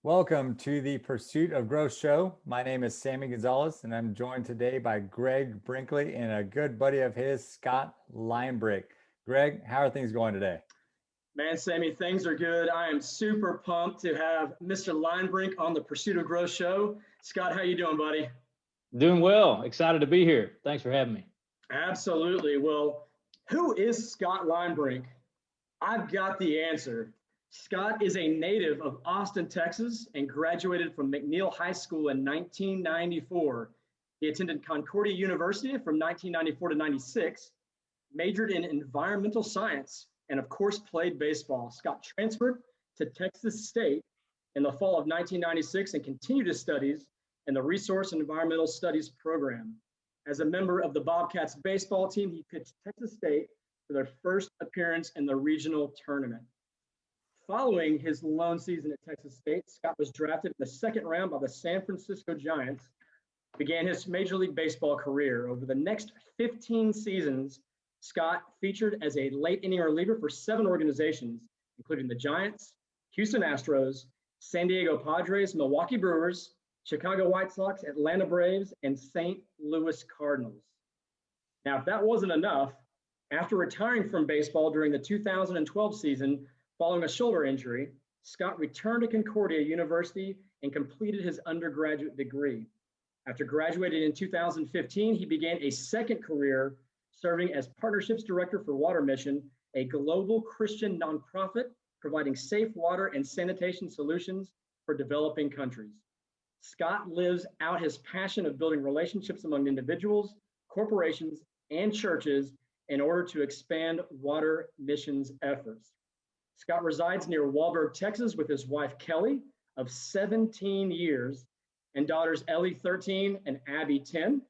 Welcome to the Pursuit of Growth show. My name is Sammy Gonzalez, and I'm joined today by Greg Brinkley and a good buddy of his, Scott Limebrink. Greg, how are things going today? Man, Sammy, things are good. I am super pumped to have Mr. Linebrink on the Pursuit of Growth show. Scott, how you doing, buddy? Doing well. Excited to be here. Thanks for having me. Absolutely. Well, who is Scott Limebrink? I've got the answer. Scott is a native of Austin, Texas, and graduated from McNeil High School in 1994. He attended Concordia University from 1994 to 96, majored in environmental science, and of course played baseball. Scott transferred to Texas State in the fall of 1996 and continued his studies in the Resource and Environmental Studies program. As a member of the Bobcats baseball team, he pitched Texas State for their first appearance in the regional tournament. Following his lone season at Texas State, Scott was drafted in the second round by the San Francisco Giants, began his Major League Baseball career. Over the next 15 seasons, Scott featured as a late inning reliever for 7 organizations, including the Giants, Houston Astros, San Diego Padres, Milwaukee Brewers, Chicago White Sox, Atlanta Braves, and St. Louis Cardinals. Now, if that wasn't enough, after retiring from baseball during the 2012 season, following a shoulder injury, Scott returned to Concordia University and completed his undergraduate degree. After graduating in 2015, he began a second career serving as Partnerships Director for Water Mission, a global Christian nonprofit providing safe water and sanitation solutions for developing countries. Scott lives out his passion of building relationships among individuals, corporations, and churches in order to expand water missions efforts. Scott resides near Walberg, Texas, with his wife, Kelly, of 17 years, and daughters Ellie, 13, and Abby, 10.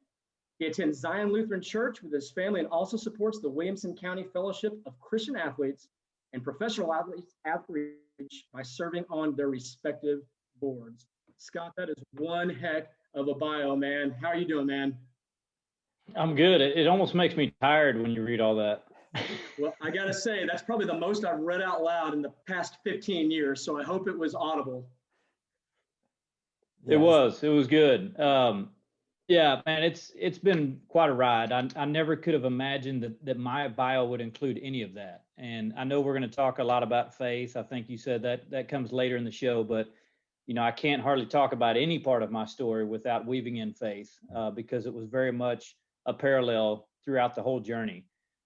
He attends Zion Lutheran Church with his family and also supports the Williamson County Fellowship of Christian Athletes and Professional Outreach by serving on their respective boards. Scott, that is one heck of a bio, man. How are you doing, man? I'm good. It almost makes me tired when you read all that. Well, I got to say, that's probably the most I've read out loud in the past 15 years, so I hope it was audible. Yes. It was good. Yeah, man, it's been quite a ride. I never could have imagined that my bio would include any of that. And I know we're going to talk a lot about faith. I think you said that comes later in the show, but I can't hardly talk about any part of my story without weaving in faith, because it was very much a parallel throughout the whole journey.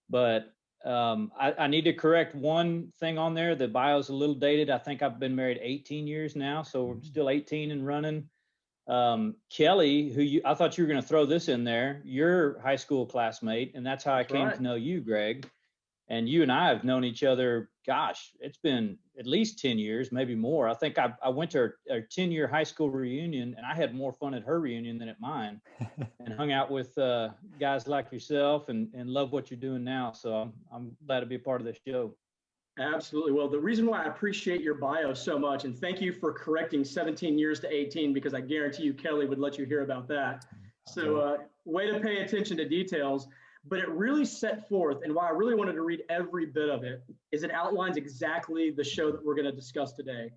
But I need to correct one thing on there. The bio's a little dated. I think I've been married 18 years now, so we're still 18 and running. Kelly, I thought you were going to throw this in there, your high school classmate, and that's how I came to know you, Greg. And you and I have known each other, gosh, it's been at least 10 years, maybe more. I think I went to our 10-year high school reunion, and I had more fun at her reunion than at mine, and hung out with guys like yourself and love what you're doing now. So I'm glad to be a part of this show. Absolutely. Well, the reason why I appreciate your bio so much, and thank you for correcting 17 years to 18, because I guarantee you Kelly would let you hear about that. So way to pay attention to details. But it really set forth, and why I really wanted to read every bit of it, is it outlines exactly the show that we're going to discuss today.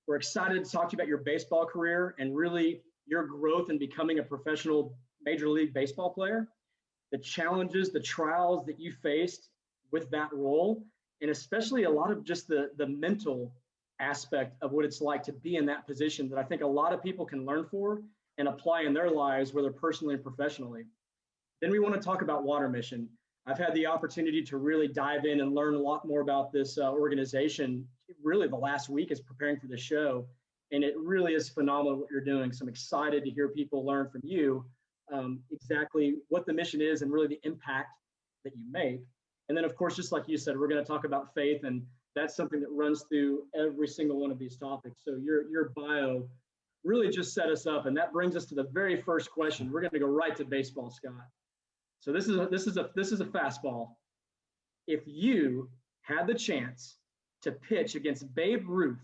We're excited to talk to you about your baseball career and really your growth in becoming a professional Major League Baseball player, the challenges, the trials that you faced with that role, and especially a lot of just the mental aspect of what it's like to be in that position that I think a lot of people can learn for and apply in their lives, whether personally and professionally. Then we want to talk about Water Mission. I've had the opportunity to really dive in and learn a lot more about this organization really the last week as preparing for the show. And it really is phenomenal what you're doing. So I'm excited to hear people learn from you exactly what the mission is and really the impact that you make. And then, of course, just like you said, we're going to talk about faith, and that's something that runs through every single one of these topics. So your bio really just set us up, and that brings us to the very first question. We're going to go right to baseball, Scott. So this is a fastball. If you had the chance to pitch against Babe Ruth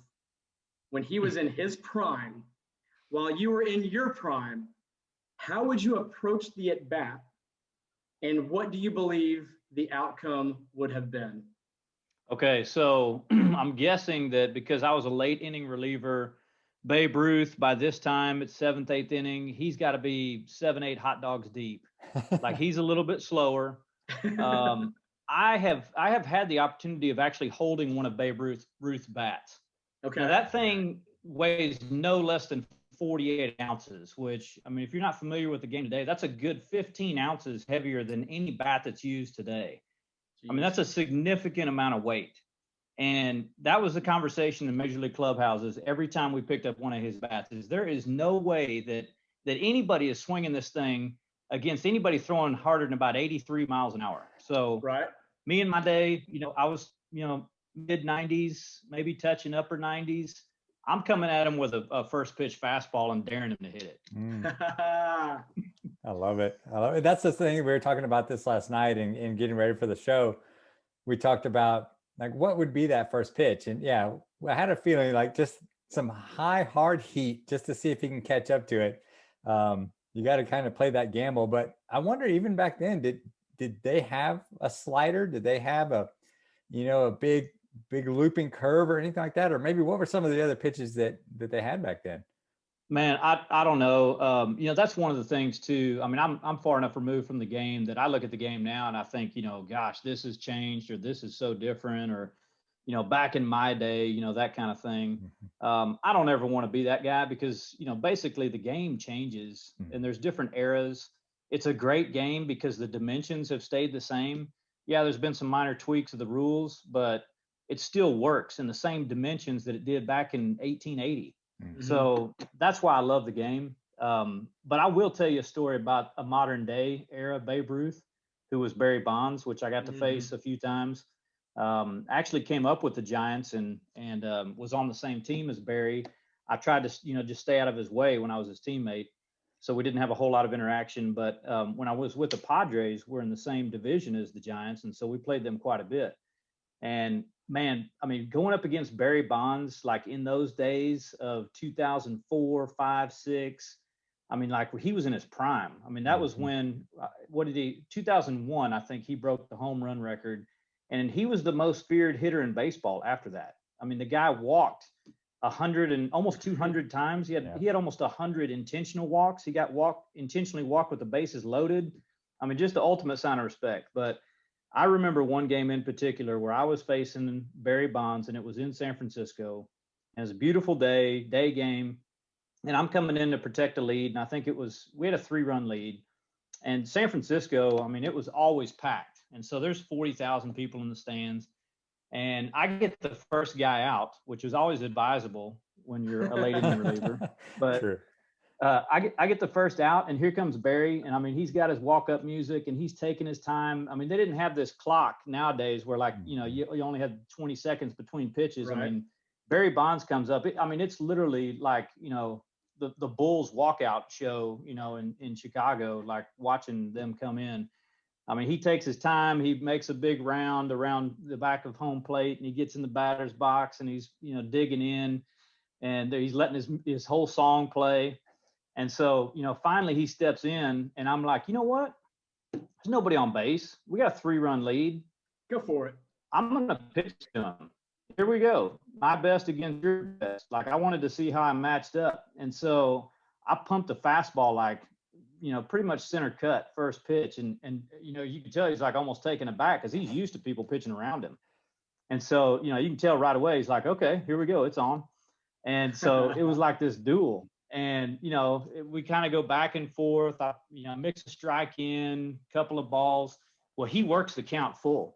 when he was in his prime, while you were in your prime, how would you approach the at-bat, and what do you believe the outcome would have been? Okay, so I'm guessing that because I was a late inning reliever Babe Ruth, by this time, it's seventh, eighth inning, he's got to be 7, 8 hot dogs deep. Like he's a little bit slower. I have had the opportunity of actually holding one of Babe Ruth's bats. Okay. Now that thing weighs no less than 48 ounces, which, I mean, if you're not familiar with the game today, that's a good 15 ounces heavier than any bat that's used today. Jeez. I mean, that's a significant amount of weight. And that was the conversation in Major League clubhouses every time we picked up one of his bats, is there is no way that anybody is swinging this thing against anybody throwing harder than about 83 miles an hour. So right. Me in my day, I was, mid 90s, maybe touching upper 90s. I'm coming at him with a first pitch fastball and daring him to hit it. I love it. That's the thing. We were talking about this last night and getting ready for the show. We talked about like what would be that first pitch. And yeah, I had a feeling like just some high, hard heat just to see if he can catch up to it. You got to kind of play that gamble. But I wonder, even back then, did they have a slider? Did they have a big looping curve or anything like that? Or maybe what were some of the other pitches that they had back then? Man, I don't know. That's one of the things too. I mean, I'm far enough removed from the game that I look at the game now and I think, gosh, this has changed, or this is so different, or, back in my day, that kind of thing. I don't ever want to be that guy because, basically the game changes and there's different eras. It's a great game because the dimensions have stayed the same. Yeah, there's been some minor tweaks of the rules, but it still works in the same dimensions that it did back in 1880. So that's why I love the game. But I will tell you a story about a modern day era Babe Ruth, who was Barry Bonds, which I got to face a few times. Actually came up with the Giants and was on the same team as Barry. I tried to, just stay out of his way when I was his teammate. So we didn't have a whole lot of interaction. But when I was with the Padres, we're in the same division as the Giants. And so we played them quite a bit. And man, I mean, going up against Barry Bonds, like in those days of 2004, 5, 6, I mean, like he was in his prime. I mean, that was when, 2001, I think he broke the home run record. And he was the most feared hitter in baseball after that. I mean, the guy walked 100 and almost 200 times. He had almost 100 intentional walks. He got intentionally walked with the bases loaded. I mean, just the ultimate sign of respect. But I remember one game in particular where I was facing Barry Bonds, and it was in San Francisco. And it was a beautiful day game. And I'm coming in to protect the lead. And I think we had a 3-run lead. And San Francisco, I mean, it was always packed. And so there's 40,000 people in the stands. And I get the first guy out, which is always advisable when you're a late inning reliever. But sure. I get the first out, and here comes Barry. And I mean, he's got his walk-up music, and he's taking his time. I mean, they didn't have this clock nowadays where, like, you only had 20 seconds between pitches. Right. I mean, Barry Bonds comes up. It's literally like, the Bulls walkout show, in Chicago, like watching them come in. I mean, he takes his time. He makes a big round around the back of home plate, and he gets in the batter's box, and he's, digging in, and he's letting his whole song play. And so, finally he steps in, and I'm like, you know what? There's nobody on base. We got a 3-run lead. Go for it. I'm going to pitch to him. Here we go. My best against your best. Like, I wanted to see how I matched up. And so I pumped the fastball, like, pretty much center cut first pitch. And you can tell he's like almost taken aback because he's used to people pitching around him. And so, you can tell right away, he's like, okay, here we go. It's on. And so it was like this duel. And, we kind of go back and forth. I mix a strike in, couple of balls. Well, he works the count full.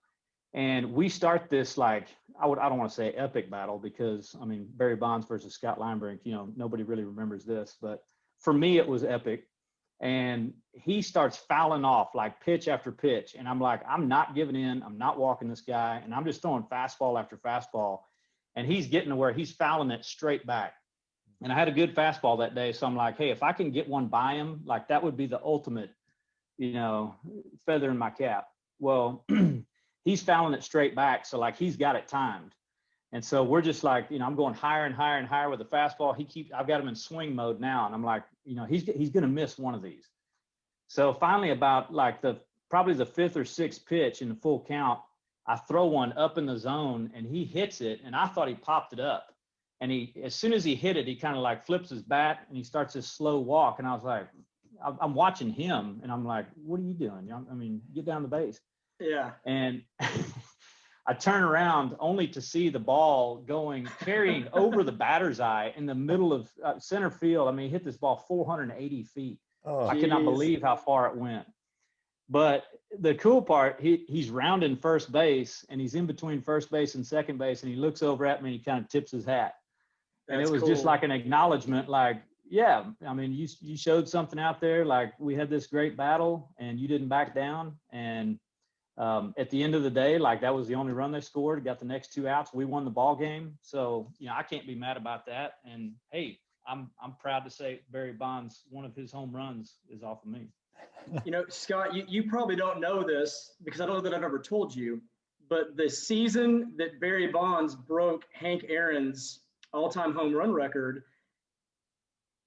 And we start this, like, I don't want to say epic battle because, I mean, Barry Bonds versus Scott Limebrink, nobody really remembers this. But for me, it was epic. And he starts fouling off like pitch after pitch. And I'm like, I'm not giving in. I'm not walking this guy. And I'm just throwing fastball after fastball. And he's getting to where he's fouling it straight back. And I had a good fastball that day. So I'm like, hey, if I can get one by him, like that would be the ultimate, feather in my cap. Well, he's fouling it straight back. So like he's got it timed. And so we're just like, I'm going higher and higher and higher with the fastball. I've got him in swing mode now. And I'm like, he's going to miss one of these. So finally about like probably the 5th or 6th pitch in the full count, I throw one up in the zone and he hits it. And I thought he popped it up. And as soon as he hit it, he kind of like flips his bat and he starts this slow walk. And I was like, I'm watching him and I'm like, what are you doing? I mean, get down the base. Yeah. And I turn around only to see the ball carrying over the batter's eye in the middle of center field. I mean, he hit this ball 480 feet. Oh, I cannot believe how far it went. But the cool part, he's rounding first base and he's in between first base and second base. And he looks over at me and he kind of tips his hat. And it was cool. just like an acknowledgement, like, yeah, I mean, you showed something out there. Like, we had this great battle and you didn't back down. And at the end of the day, like, that was the only run they scored, got the next 2 outs. We won the ball game. So, I can't be mad about that. And hey, I'm proud to say Barry Bonds, one of his home runs is off of me. Scott, you probably don't know this because I don't know that I've ever told you, but the season that Barry Bonds broke Hank Aaron's all-time home run record,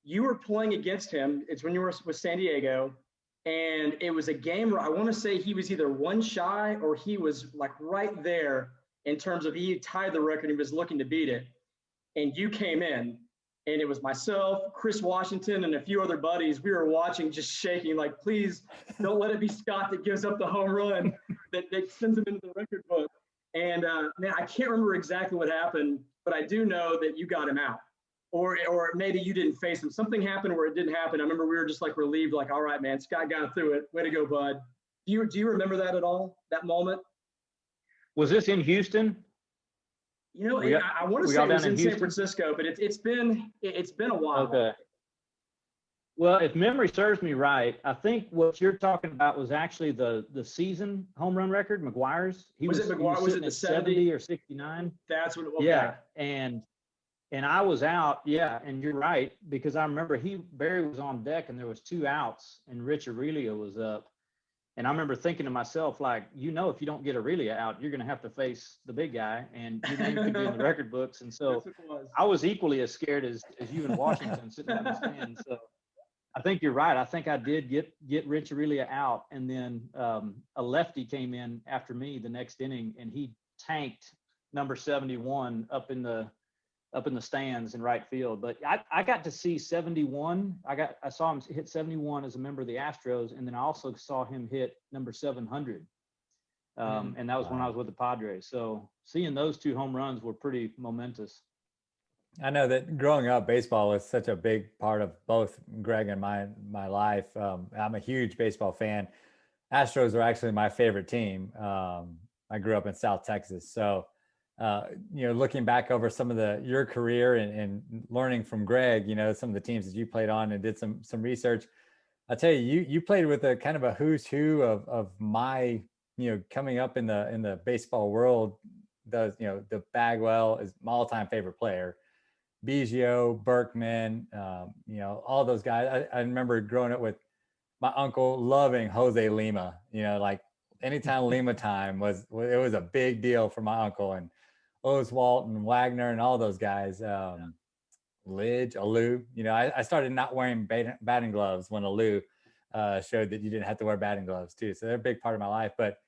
you were playing against him. It's when you were with San Diego, and it was a game where I want to say he was either one shy or he was like right there in terms of he tied the record. He was looking to beat it, and you came in. And it was myself, Chris Washington, and a few other buddies. We were watching, just shaking, like, please don't let it be Scott that gives up the home run that sends him into the record book. And, man, I can't remember exactly what happened, but I do know that you got him out. Or maybe you didn't face him. Something happened where it didn't happen. I remember we were just, like, relieved, like, all right, man, Scott got through it. Way to go, bud. Do you remember that at all, that moment? Was this in Houston? I want to say it was in San Francisco, but it's been a while. Okay. Well, if memory serves me right, I think what you're talking about was actually the season home run record, McGuire's. Was it McGuire? Was it the 70 or 69? That's what. Okay. Yeah, and I was out. Yeah, and you're right, because I remember Barry was on deck and there was 2 outs and Rich Aurelia was up. And I remember thinking to myself, like, if you don't get Aurelia out, you're going to have to face the big guy, and your name could be in the record books. And so I was equally as scared as you in Washington sitting in the stand. So I think you're right. I think I did get Rich Aurelia out, and then a lefty came in after me the next inning, and he tanked number 71 up in the stands in right field. But I got to see 71. I saw him hit 71 as a member of the Astros, and then I also saw him hit number 700. And that was when I was with the Padres. So seeing those 2 home runs were pretty momentous. I know that growing up, baseball was such a big part of both Greg and my life. I'm a huge baseball fan. Astros were actually my favorite team. I grew up in South Texas. So looking back over some of your career and learning from Greg, some of the teams that you played on and did some research. I'll tell you played with a kind of a who's who of my, coming up in the baseball world. The Bagwell is my all-time favorite player. Biggio, Berkman, all those guys. I remember growing up with my uncle loving Jose Lima. Like anytime Lima time was a big deal for my uncle, and Oswalt and Wagner and all those guys, Lidge, Alou. I started not wearing batting gloves when Alou showed that you didn't have to wear batting gloves too. So they're a big part of my life. But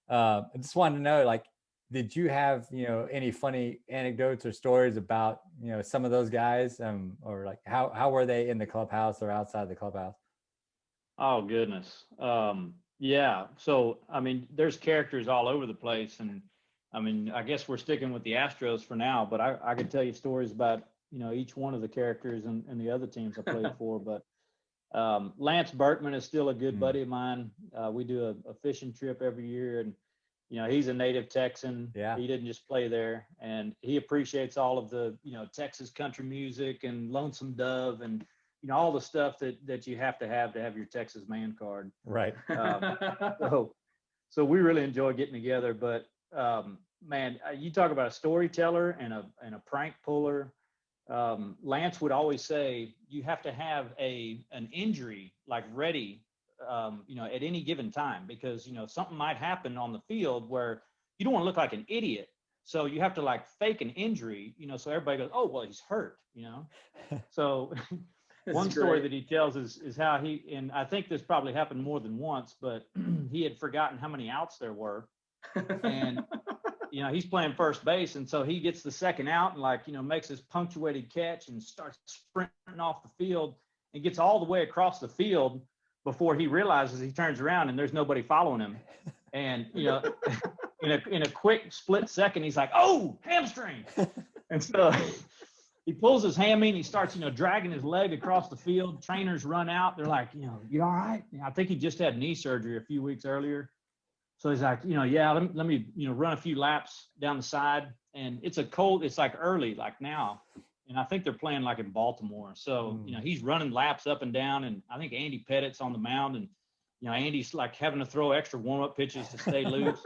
I just wanted to know, like, did you have, any funny anecdotes or stories about, some of those guys, or like how were they in the clubhouse or outside the clubhouse? Oh, goodness. Yeah. So, I mean, there's characters all over the place, and I mean, I guess we're sticking with the Astros for now, but I could tell you stories about, each one of the characters and the other teams I played for. But Lance Berkman is still a good buddy of mine. We do a fishing trip every year, and, he's a native Texan. Yeah. He didn't just play there, and he appreciates all of the, Texas country music and Lonesome Dove and, all the stuff that you have to have your Texas man card. Right. So we really enjoy getting together, but man, you talk about a storyteller and a prank puller. Lance would always say you have to have an injury like ready, at any given time, because something might happen on the field where you don't want to look like an idiot. So you have to like fake an injury, so everybody goes, oh, well, he's hurt, So one story that he tells is how and I think this probably happened more than once, but he had forgotten how many outs there were. And he's playing first base. And so he gets the second out and like, makes his punctuated catch and starts sprinting off the field and gets all the way across the field before he realizes he turns around and there's nobody following him. And, in a quick split second, he's like, oh, hamstring. And so he pulls his hammy and he starts, dragging his leg across the field. Trainers run out. They're like, you all right? I think he just had knee surgery a few weeks earlier. So he's like, yeah, let me, run a few laps down the side. And it's like early, like now. And I think they're playing like in Baltimore. So, he's running laps up and down. And I think Andy Pettit's on the mound. And, Andy's like having to throw extra warm-up pitches to stay loose.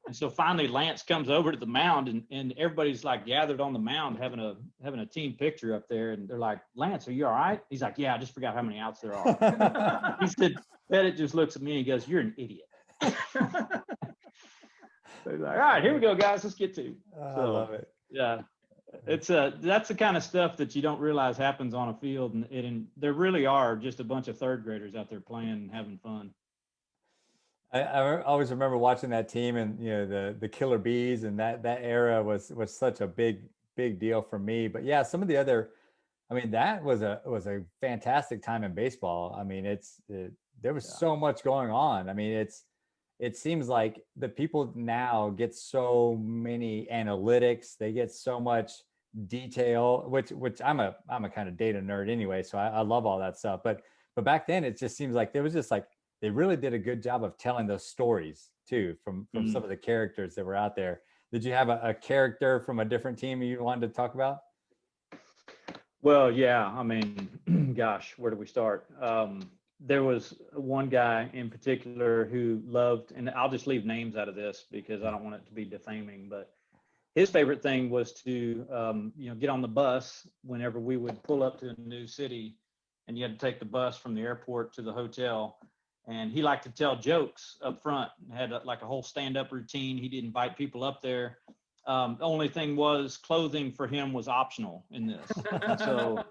And so finally Lance comes over to the mound and everybody's like gathered on the mound having a team picture up there. And they're like, Lance, are you all right? He's like, yeah, I just forgot how many outs there are. He said, Pettit just looks at me and he goes, you're an idiot. So he's like, all right, here we go, guys. Let's get to. I love it. Yeah. It's that's the kind of stuff that you don't realize happens on a field, and there really are just a bunch of third graders out there playing and having fun. I always remember watching that team and the Killer Bees, and that era was such a big deal for me. But yeah, some of the other, that was a fantastic time in baseball. There was so much going on. It seems like the people now get so many analytics, they get so much detail, which I'm a kind of data nerd anyway, so I love all that stuff. But back then it just seems like there was just like they really did a good job of telling those stories too from some of the characters that were out there. Did you have a character from a different team you wanted to talk about? Well, yeah, gosh, where do we start? There was one guy in particular who loved, and I'll just leave names out of this because I don't want it to be defaming, but his favorite thing was to, get on the bus whenever we would pull up to a new city and you had to take the bus from the airport to the hotel. And he liked to tell jokes up front, had like a whole stand-up routine. He'd invite people up there. The only thing was clothing for him was optional in this. And so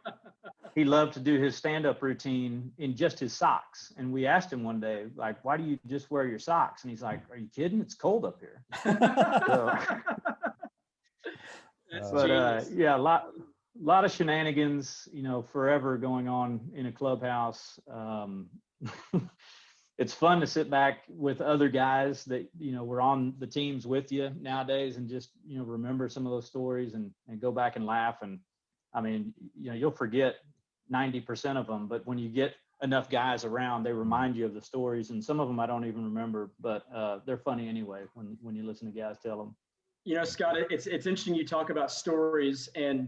he loved to do his stand-up routine in just his socks. And we asked him one day, like, why do you just wear your socks? And he's like, are you kidding? It's cold up here. Yeah, a lot of shenanigans, forever going on in a clubhouse. It's fun to sit back with other guys that, were on the teams with you nowadays and just, remember some of those stories and go back and laugh. And you'll forget 90% of them, but when you get enough guys around, they remind you of the stories. And some of them I don't even remember, but they're funny anyway when you listen to guys tell them. Scott, it's interesting you talk about stories, and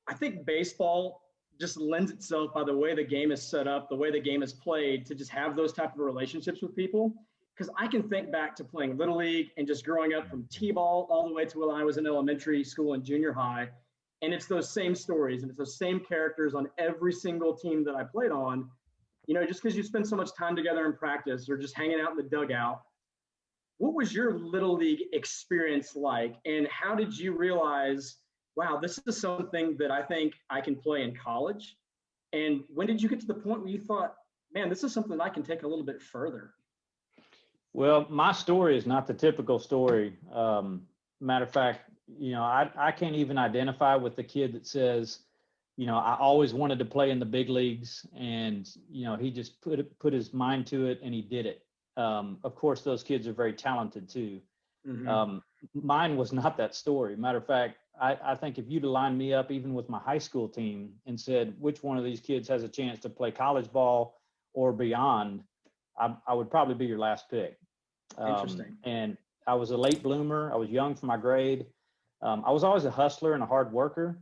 I think baseball just lends itself by the way the game is set up, the way the game is played, to just have those type of relationships with people. Because I can think back to playing Little League and just growing up from T-ball all the way to when I was in elementary school and junior high. And it's those same stories and it's those same characters on every single team that I played on. Just because you spend so much time together in practice or just hanging out in the dugout. What was your Little League experience like? And how did you realize, wow, this is something that I think I can play in college? And when did you get to the point where you thought, man, this is something I can take a little bit further? Well, my story is not the typical story. Matter of fact, I can't even identify with the kid that says, I always wanted to play in the big leagues, and, he just put his mind to it and he did it. Of course, those kids are very talented too. Mm-hmm. Mine was not that story. Matter of fact, I think if you'd lined me up even with my high school team and said, which one of these kids has a chance to play college ball or beyond, I would probably be your last pick. Interesting. And I was a late bloomer. I was young for my grade. I was always a hustler and a hard worker.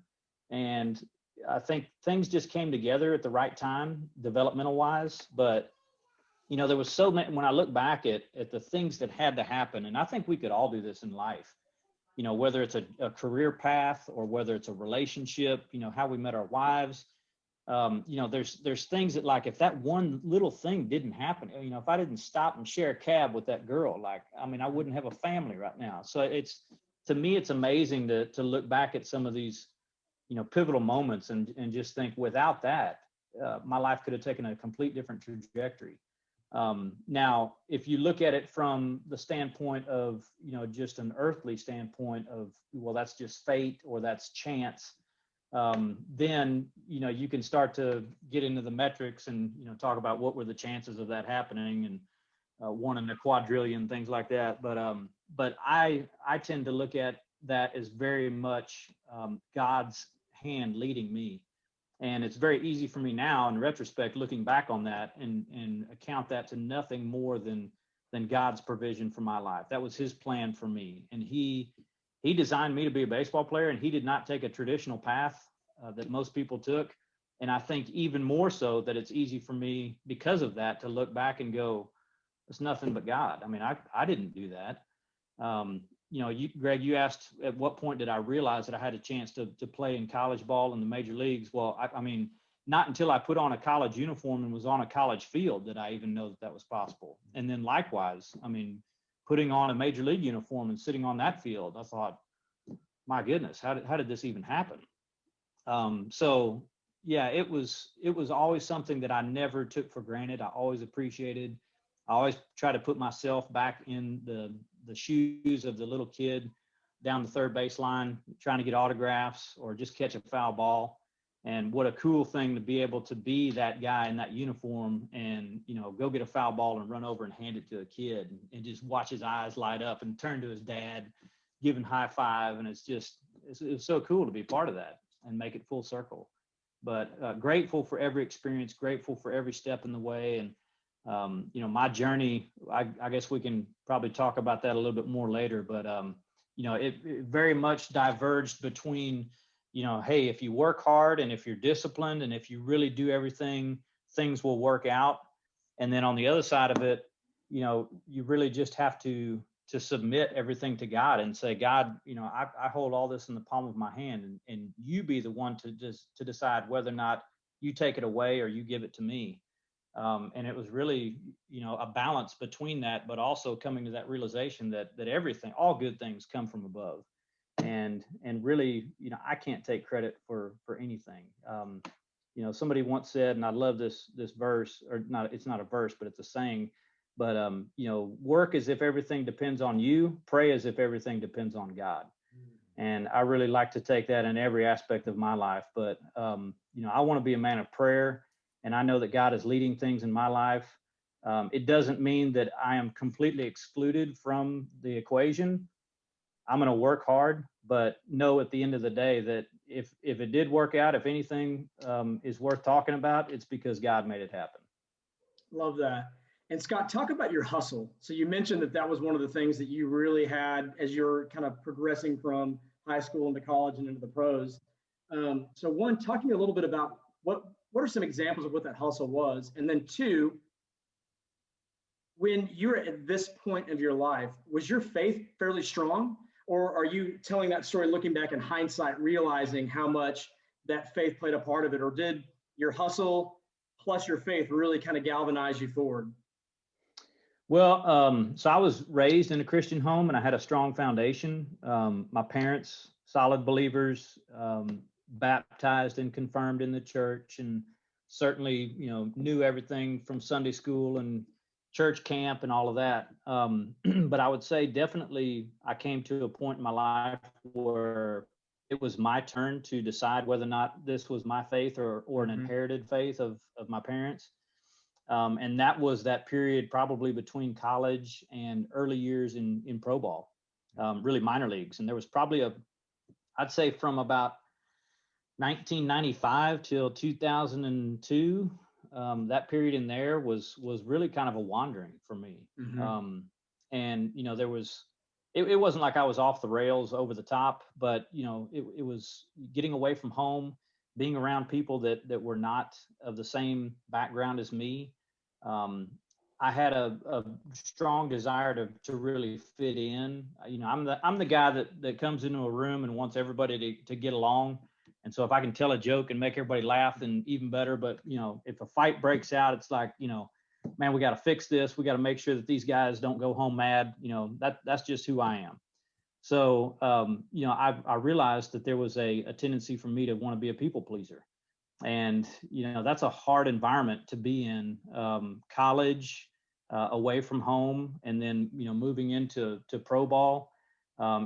And I think things just came together at the right time, developmental wise. But, there was so many, when I look back at the things that had to happen, and I think we could all do this in life, whether it's a career path or whether it's a relationship, how we met our wives. There's things that, like, if that one little thing didn't happen, if I didn't stop and share a cab with that girl, I wouldn't have a family right now. So to me, it's amazing to look back at some of these, pivotal moments and just think, without that, my life could have taken a complete different trajectory. Now, if you look at it from the standpoint of, just an earthly standpoint of, well, that's just fate or that's chance, then, you can start to get into the metrics and, talk about what were the chances of that happening and 1 in a quadrillion, things like that. But I tend to look at that as very much God's hand leading me. And it's very easy for me now, in retrospect, looking back on that and account that to nothing more than God's provision for my life. That was his plan for me. And he designed me to be a baseball player, and he did not take a traditional path that most people took. And I think even more so that it's easy for me because of that to look back and go, it's nothing but God. I mean, I didn't do that. Greg, you asked at what point did I realize that I had a chance to play in college ball in the major leagues? Well, I mean, not until I put on a college uniform and was on a college field did I even know that was possible. And then likewise, I mean, putting on a major league uniform and sitting on that field, I thought, my goodness, how did this even happen? So yeah, it was always something that I never took for granted. I always appreciated. I always try to put myself back in the shoes of the little kid down the third baseline, trying to get autographs or just catch a foul ball. And what a cool thing to be able to be that guy in that uniform and, go get a foul ball and run over and hand it to a kid and just watch his eyes light up and turn to his dad, give him high five. And it's so cool to be part of that and make it full circle. But grateful for every experience, grateful for every step in the way. And my journey, I guess we can probably talk about that a little bit more later, but, it very much diverged between, hey, if you work hard and if you're disciplined and if you really do everything, things will work out. And then on the other side of it, you really just have to submit everything to God and say, God, I hold all this in the palm of my hand and you be the one to decide whether or not you take it away or you give it to me. And it was really, a balance between that, but also coming to that realization that everything, all good things come from above. And really, I can't take credit for anything. Somebody once said, and I love this verse, or not, it's not a verse, but it's a saying, but, work as if everything depends on you, pray as if everything depends on God. And I really like to take that in every aspect of my life. But, I want to be a man of prayer. And I know that God is leading things in my life. It doesn't mean that I am completely excluded from the equation. I'm going to work hard, but know at the end of the day that if it did work out, if anything is worth talking about, it's because God made it happen. Love that. And Scott, talk about your hustle. So you mentioned that was one of the things that you really had as you're kind of progressing from high school into college and into the pros. So one, talking a little bit about what are some examples of what that hustle was? And then two, when you're at this point of your life, was your faith fairly strong? Or are you telling that story looking back in hindsight, realizing how much that faith played a part of it? Or did your hustle plus your faith really kind of galvanize you forward? Well, so I was raised in a Christian home and I had a strong foundation. My parents, solid believers, baptized and confirmed in the church, and certainly, knew everything from Sunday school and church camp and all of that. But I would say definitely I came to a point in my life where it was my turn to decide whether or not this was my faith or an inherited faith of my parents. And that was that period probably between college and early years in pro ball, really minor leagues. And there was probably I'd say from about 1995 till 2002, that period in there was really kind of a wandering for me. And there was, it wasn't like I was off the rails over the top, but it was getting away from home, being around people that were not of the same background as me. I had a strong desire to really fit in. I'm the guy that comes into a room and wants everybody to get along. And so if I can tell a joke and make everybody laugh, then even better. But, if a fight breaks out, it's like, man, we got to fix this. We got to make sure that these guys don't go home mad. That's just who I am. So, I realized that there was a tendency for me to want to be a people pleaser. And, that's a hard environment to be in. College, away from home, and then, moving into pro ball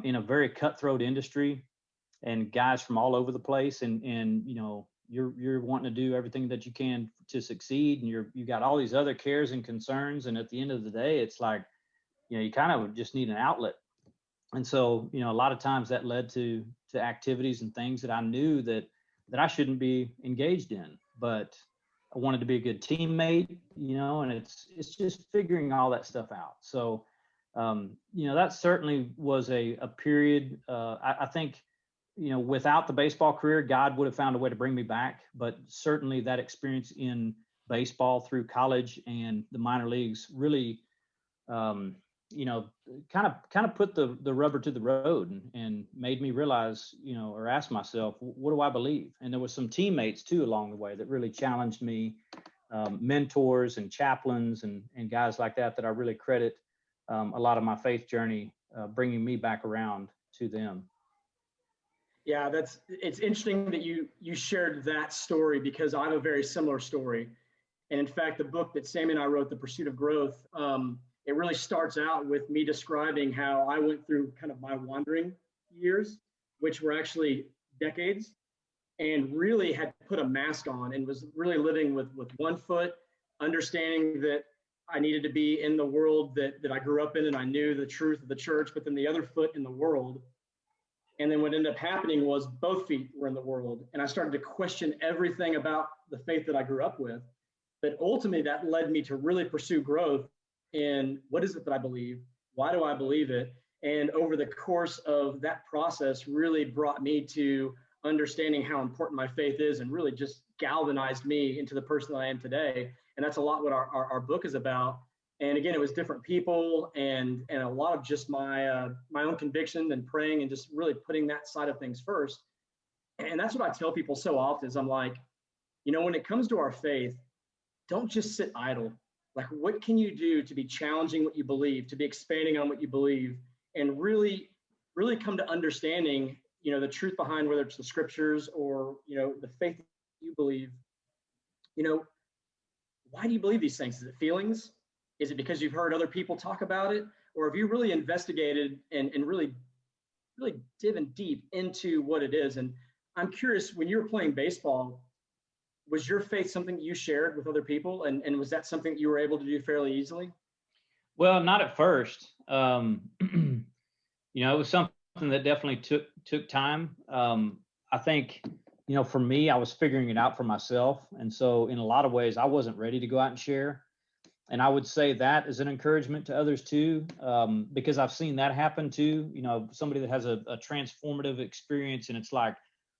in a very cutthroat industry, and guys from all over the place, and you're wanting to do everything that you can to succeed, and you got all these other cares and concerns, and at the end of the day, it's like, you kind of just need an outlet. And so, a lot of times that led to activities and things that I knew that I shouldn't be engaged in, but I wanted to be a good teammate, and it's just figuring all that stuff out. So, that certainly was a period. I think, without the baseball career, God would have found a way to bring me back. But certainly that experience in baseball through college and the minor leagues really, kind of put the rubber to the road, and made me realize, or ask myself, what do I believe? And there was some teammates too along the way that really challenged me, mentors and chaplains and guys like that I really credit a lot of my faith journey, bringing me back around to them. Yeah, it's interesting that you shared that story, because I have a very similar story. And in fact, the book that Sammy and I wrote, The Pursuit of Growth, it really starts out with me describing how I went through kind of my wandering years, which were actually decades, and really had put a mask on and was really living with one foot, understanding that I needed to be in the world that I grew up in, and I knew the truth of the church, but then the other foot in the world. And then what ended up happening was both feet were in the world, and I started to question everything about the faith that I grew up with. But ultimately, that led me to really pursue growth in what is it that I believe? Why do I believe it? And over the course of that process really brought me to understanding how important my faith is, and really just galvanized me into the person that I am today. And that's a lot what our book is about. And again, it was different people and a lot of just my own conviction and praying and just really putting that side of things first. And that's what I tell people so often is I'm like, when it comes to our faith, don't just sit idle. Like, what can you do to be challenging what you believe, to be expanding on what you believe, and really, really come to understanding, the truth behind whether it's the scriptures or, the faith you believe. Why do you believe these things? Is it feelings? Is it because you've heard other people talk about it? Or have you really investigated and really, really diving deep into what it is? And I'm curious, when you were playing baseball, was your faith something you shared with other people? And was that something that you were able to do fairly easily? Well, not at first. It was something that definitely took time. I think, for me, I was figuring it out for myself. And so in a lot of ways, I wasn't ready to go out and share. And I would say that is an encouragement to others too, because I've seen that happen too. Somebody that has a transformative experience, and it's like,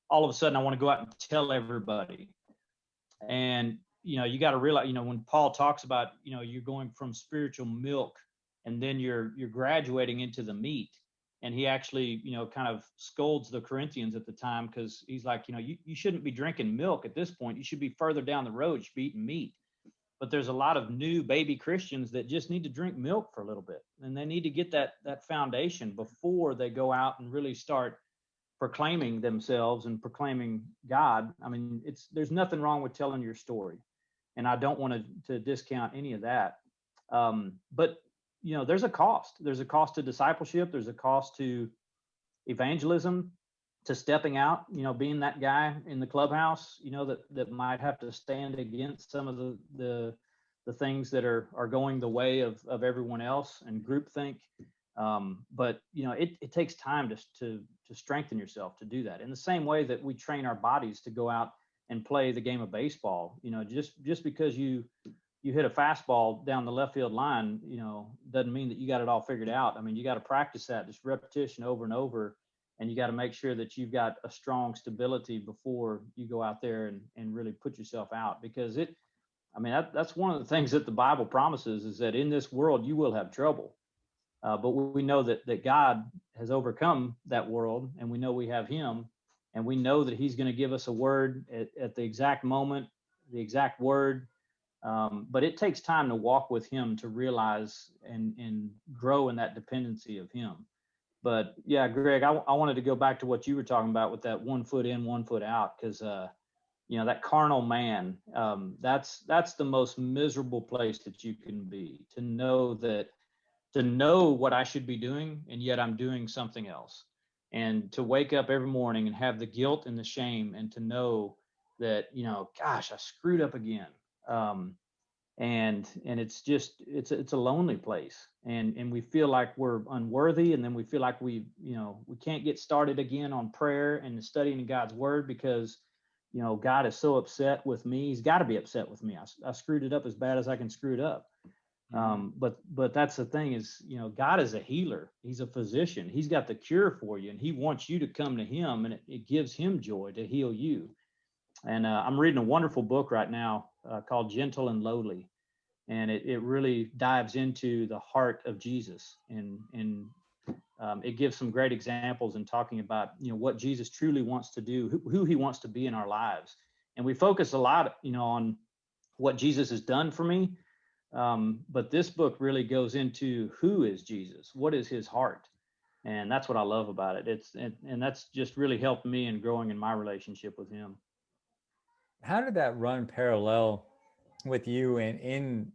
all of a sudden I want to go out and tell everybody. And, you got to realize, when Paul talks about, you're going from spiritual milk and then you're graduating into the meat. And he actually, kind of scolds the Corinthians at the time, because he's like, you shouldn't be drinking milk at this point. You should be further down the road. You should be eating meat. But there's a lot of new baby Christians that just need to drink milk for a little bit. And they need to get that foundation before they go out and really start proclaiming themselves and proclaiming God. I mean, there's nothing wrong with telling your story, and I don't want to discount any of that. But there's a cost. There's a cost to discipleship. There's a cost to evangelism, to stepping out. Being that guy in the clubhouse, that might have to stand against some of the things that are going the way of everyone else and groupthink. But it takes time to strengthen yourself to do that, in the same way that we train our bodies to go out and play the game of baseball. Just because you hit a fastball down the left field line, doesn't mean that you got it all figured out. I mean, you got to practice that, just repetition over and over, and you got to make sure that you've got a strong stability before you go out there and really put yourself out. Because that's one of the things that the Bible promises, is that in this world you will have trouble. But we know that God has overcome that world, and we know we have him, and we know that he's going to give us a word at the exact moment, the exact word. But it takes time to walk with him to realize and grow in that dependency of him. But yeah, Greg, I wanted to go back to what you were talking about with that 1 foot in, 1 foot out, because that carnal man, that's the most miserable place that you can be, to know what I should be doing, and yet I'm doing something else. And to wake up every morning and have the guilt and the shame, and to know that, gosh, I screwed up again. And it's a lonely place. And we feel like we're unworthy. And then we feel like we can't get started again on prayer and studying God's word, because, God is so upset with me. He's got to be upset with me. I screwed it up as bad as I can screw it up. But that's the thing is, God is a healer. He's a physician. He's got the cure for you, and he wants you to come to him, and it gives him joy to heal you. And I'm reading a wonderful book right now called Gentle and Lowly. And it really dives into the heart of Jesus, and it gives some great examples in talking about, what Jesus truly wants to do, who he wants to be in our lives. And we focus a lot, on what Jesus has done for me. But this book really goes into who is Jesus, what is his heart. And that's what I love about it. And that's just really helped me in growing in my relationship with him. How did that run parallel with you in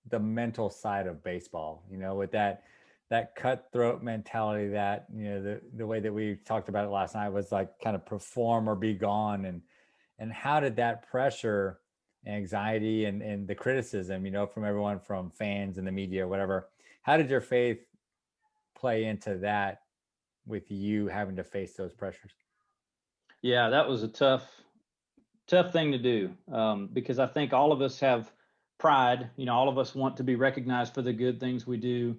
the mental side of baseball, with that cutthroat mentality, that, the way that we talked about it last night was like kind of perform or be gone. And how did that pressure, anxiety, and the criticism, from everyone, from fans and the media, whatever, how did your faith play into that, with you having to face those pressures? Yeah, that was a tough thing to do, because I think all of us have pride. All of us want to be recognized for the good things we do.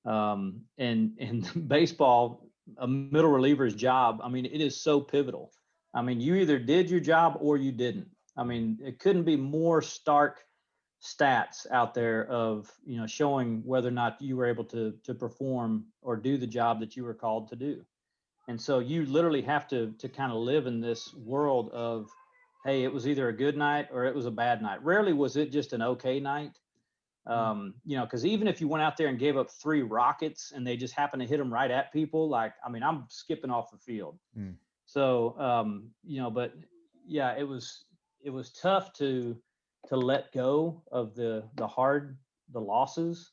And baseball, a middle reliever's job, it is so pivotal. You either did your job or you didn't. It couldn't be more stark stats out there of, showing whether or not you were able to perform or do the job that you were called to do. And so you literally have to kind of live in this world of, hey, it was either a good night or it was a bad night. Rarely was it just an okay night. Because even if you went out there and gave up 3 rockets and they just happen to hit them right at people, I'm skipping off the field. So, but yeah, it was tough to let go of the losses.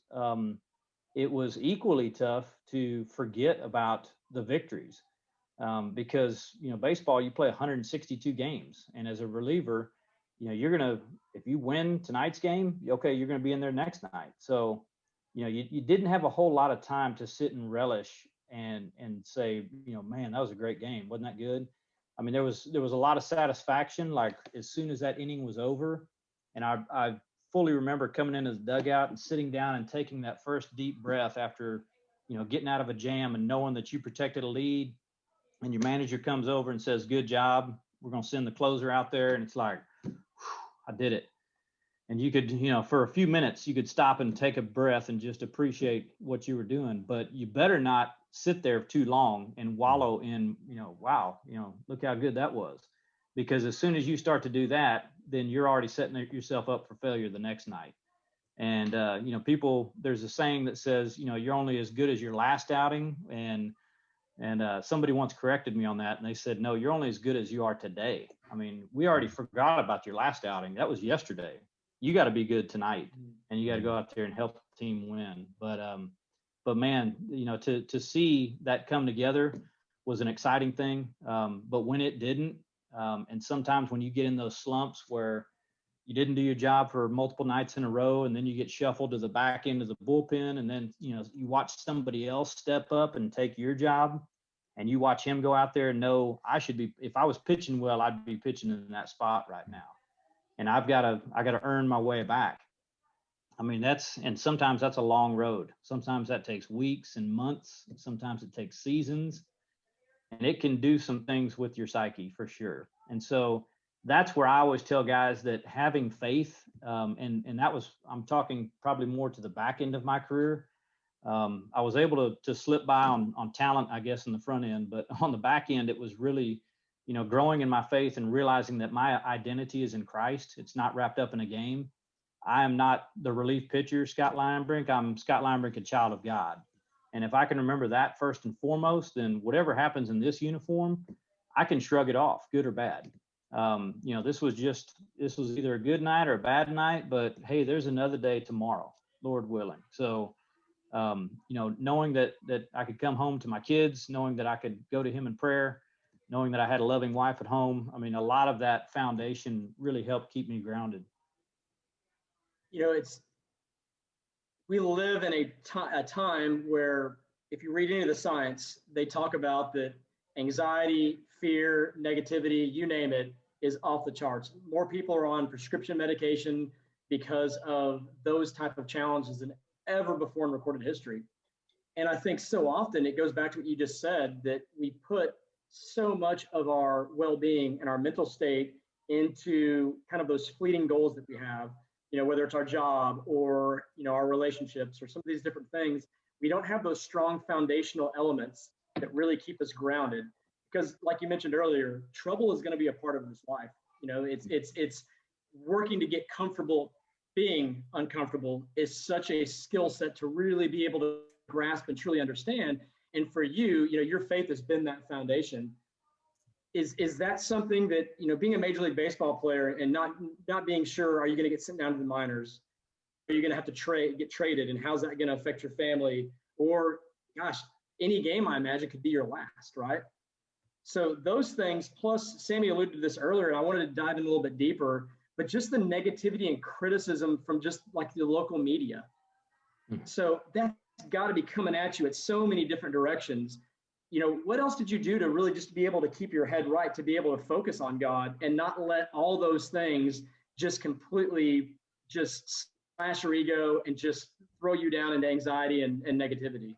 It was equally tough to forget about the victories. Because, baseball, you play 162 games. And as a reliever, if you win tonight's game, okay, you're going to be in there next night. So, you didn't have a whole lot of time to sit and relish and say, man, that was a great game. Wasn't that good? There was a lot of satisfaction, like as soon as that inning was over. And I fully remember coming into the dugout and sitting down and taking that first deep breath after, getting out of a jam and knowing that you protected a lead. And your manager comes over and says, good job. We're going to send the closer out there. And it's like, I did it. And you could, for a few minutes, you could stop and take a breath and just appreciate what you were doing. But you better not sit there too long and wallow in, wow, look how good that was. Because as soon as you start to do that, then you're already setting yourself up for failure the next night. And, there's a saying that says, you're only as good as your last outing. And somebody once corrected me on that, and they said, no, you're only as good as you are today. We already forgot about your last outing. That was yesterday. You got to be good tonight, and you got to go out there and help the team win. But man, to see that come together was an exciting thing. But when it didn't, and sometimes when you get in those slumps where you didn't do your job for multiple nights in a row, and then you get shuffled to the back end of the bullpen, and then, you watch somebody else step up and take your job, and you watch him go out there and know, if I was pitching well, I'd be pitching in that spot right now. And I got to earn my way back. And sometimes that's a long road. Sometimes that takes weeks and months. Sometimes it takes seasons, and it can do some things with your psyche for sure. And so that's where I always tell guys that having faith, and that was, I'm talking probably more to the back end of my career. I was able to slip by on talent, I guess, in the front end, but on the back end, it was really, growing in my faith and realizing that my identity is in Christ. It's not wrapped up in a game. I am not the relief pitcher, Scott Limebrink. I'm Scott Limebrink, a child of God. And if I can remember that first and foremost, then whatever happens in this uniform, I can shrug it off, good or bad. This was either a good night or a bad night, but hey, there's another day tomorrow, Lord willing. So, knowing that I could come home to my kids, knowing that I could go to him in prayer, knowing that I had a loving wife at home. I mean, a lot of that foundation really helped keep me grounded. We live in a time where, if you read any of the science, they talk about that anxiety, fear, negativity, you name it, is off the charts. More people are on prescription medication because of those type of challenges than ever before in recorded history. And I think so often it goes back to what you just said, that we put so much of our well-being and our mental state into kind of those fleeting goals that we have, whether it's our job or, our relationships or some of these different things. We don't have those strong foundational elements that really keep us grounded, because like you mentioned earlier, trouble is going to be a part of this life. It's working to get comfortable. Being uncomfortable is such a skill set to really be able to grasp and truly understand. And for you, your faith has been that foundation. Is that something that, being a Major League Baseball player and not being sure, are you going to get sent down to the minors? Are you going to have to get traded? And how's that going to affect your family? Or, gosh, any game, I imagine, could be your last, right? So those things, plus Sammy alluded to this earlier, and I wanted to dive in a little bit deeper, but just the negativity and criticism from just like the local media. So that's got to be coming at you at so many different directions. What else did you do to really just be able to keep your head right, to be able to focus on God and not let all those things just completely just smash your ego and just throw you down into anxiety and negativity?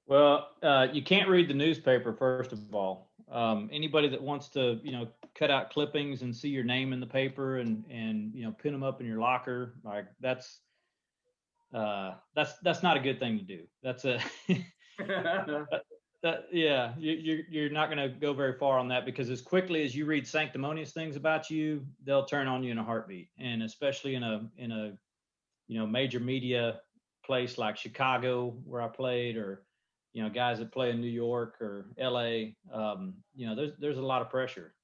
Well, you can't read the newspaper, first of all. Anybody that wants to, cut out clippings and see your name in the paper and pin them up in your locker, like that's not a good thing to do. That's you're not going to go very far on that, because as quickly as you read sanctimonious things about you, they'll turn on you in a heartbeat. And especially in a major media place like Chicago, where I played, or guys that play in New York or LA, there's a lot of pressure.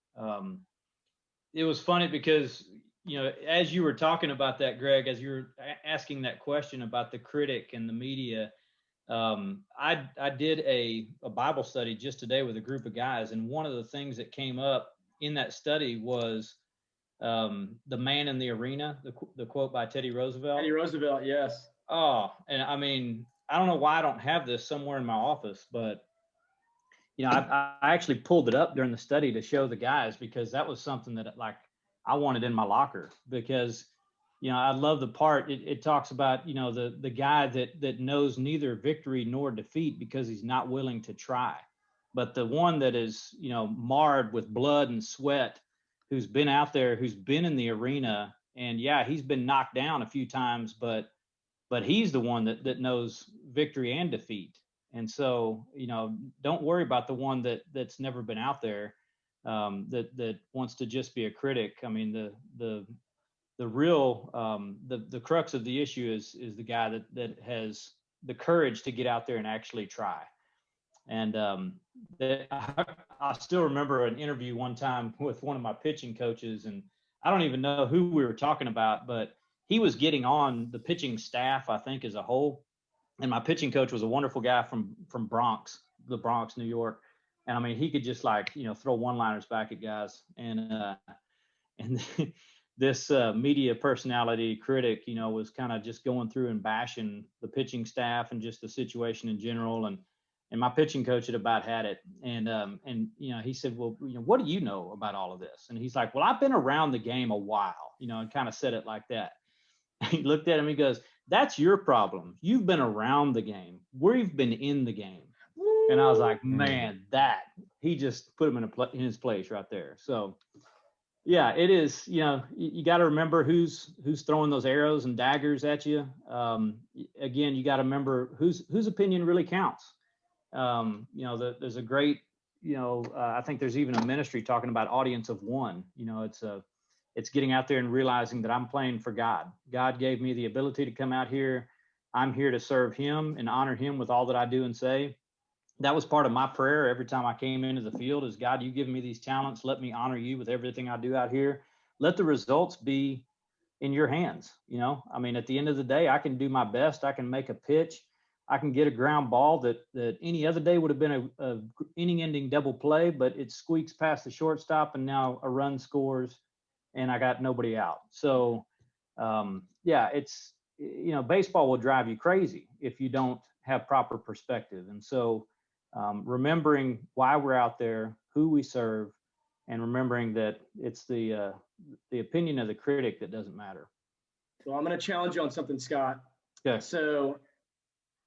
It was funny because, as you were talking about that, Greg, as you were asking that question about the critic and the media, I did a Bible study just today with a group of guys. And one of the things that came up in that study was the man in the arena, the quote by Teddy Roosevelt. Teddy Roosevelt, yes. Oh, and I mean, I don't know why I don't have this somewhere in my office, but I actually pulled it up during the study to show the guys, because that was something that I wanted in my locker, because I love the part it talks about the guy that knows neither victory nor defeat because he's not willing to try, but the one that is marred with blood and sweat, who's been out there, who's been in the arena, and he's been knocked down a few times, but he's the one that knows victory and defeat. And so, don't worry about the one that's never been out there, that wants to just be a critic. I mean, the real, the crux of the issue is the guy that has the courage to get out there and actually try. And I still remember an interview one time with one of my pitching coaches, and I don't even know who we were talking about, but he was getting on the pitching staff, I think, as a whole. And my pitching coach was a wonderful guy from the Bronx, New York. And I mean, he could just throw one-liners back at guys. And this media personality critic, was kind of just going through and bashing the pitching staff and just the situation in general. And my pitching coach had about had it. And he said, well, what do you know about all of this? And he's like, well, I've been around the game a while, and kind of said it like that. He looked at him, he goes, that's your problem. You've been around the game. We've been in the game. Woo! And I was like, man, he just put him in his place right there. So yeah, it is, you got to remember who's throwing those arrows and daggers at you. Again, you got to remember whose opinion really counts. There's a great, I think there's even a ministry talking about audience of one. It's getting out there and realizing that I'm playing for God. God gave me the ability to come out here. I'm here to serve him and honor him with all that I do and say. that was part of my prayer every time I came into the field is, God, you give me these talents. Let me honor you with everything I do out here. Let the results be in your hands. You know, I mean, at the end of the day, I can do my best. I can make a pitch. I can get a ground ball that any other day would have been a inning ending double play, but it squeaks past the shortstop and now a run scores and I got nobody out. So yeah, it's, you know, baseball will drive you crazy if you don't have proper perspective. And so remembering why we're out there, who we serve, and remembering that it's the opinion of the critic that doesn't matter. So I'm going to challenge you on something, Scott. Okay. So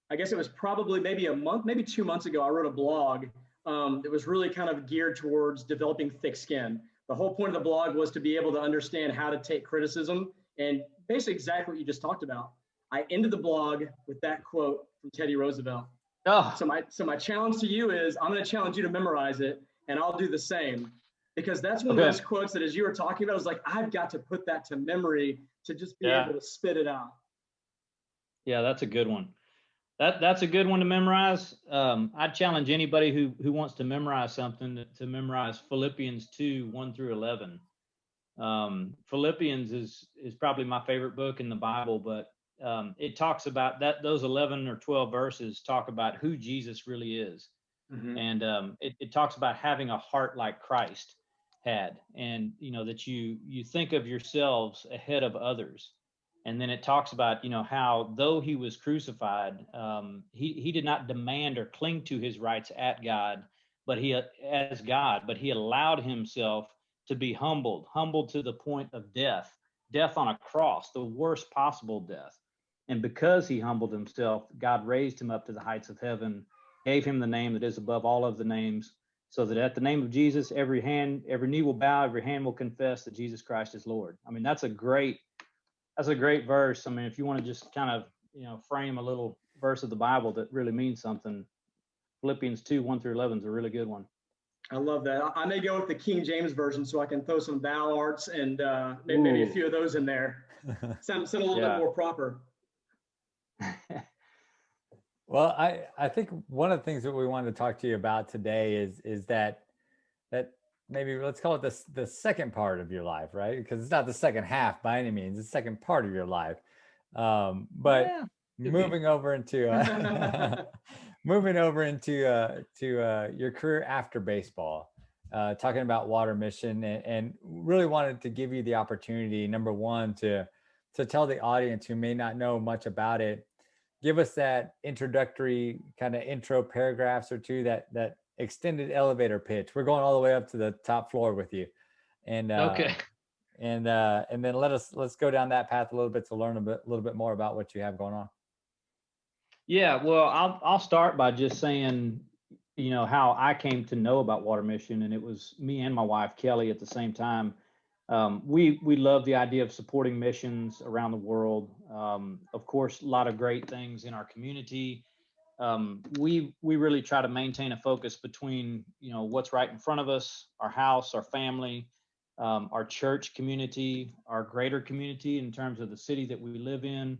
I guess it was probably maybe a month, maybe 2 months ago, I wrote a blog that was really kind of geared towards developing thick skin. The whole point of the blog was to be able to understand how to take criticism and basically exactly what you just talked about. I ended the blog with that quote from Teddy Roosevelt. Oh. So my challenge to you is I'm going to challenge you to memorize it, and I'll do the same, because that's one of those quotes that, as you were talking about, I was like, I've got to put that to memory to just be able to spit it out. Yeah, that's a good one. That's a good one to memorize. I'd challenge anybody who wants to memorize something to memorize Philippians 2:1-11. Philippians is probably my favorite book in the Bible, but it talks about that. Those 11 or 12 verses talk about who Jesus really is. Mm-hmm. And it talks about having a heart like Christ had, and, you know, that you think of yourselves ahead of others. And then it talks about, you know, how though he was crucified, he did not demand or cling to his rights at God, but as God, but he allowed himself to be humbled to the point of death on a cross, the worst possible death. And because he humbled himself, God raised him up to the heights of heaven, gave him the name that is above all of the names, so that at the name of Jesus, every knee will bow, every hand will confess that Jesus Christ is Lord. I mean, that's a great verse. I mean, if you want to just kind of, you know, frame a little verse of the Bible that really means something, Philippians 2:1-11 is a really good one. I love that. I may go with the King James version so I can throw some thou arts and maybe a few of those in there. Sound a little bit more proper. Well, I think one of the things that we wanted to talk to you about today is that maybe let's call it the second part of your life, right? Because it's not the second half by any means, it's the second part of your life. But moving over into your career after baseball, talking about Water Mission, and really wanted to give you the opportunity, number one, to tell the audience who may not know much about it, give us that introductory kind of intro paragraphs or two, that extended elevator pitch. We're going all the way up to the top floor with you, and okay. And then let's go down that path a little bit to learn a little bit more about what you have going on. Yeah, well, I'll start by just saying, you know, how I came to know about Water Mission, and it was me and my wife Kelly at the same time. We love the idea of supporting missions around the world. Of course, a lot of great things in our community. We really try to maintain a focus between, you know, what's right in front of us, our house, our family, our church community, our greater community in terms of the city that we live in,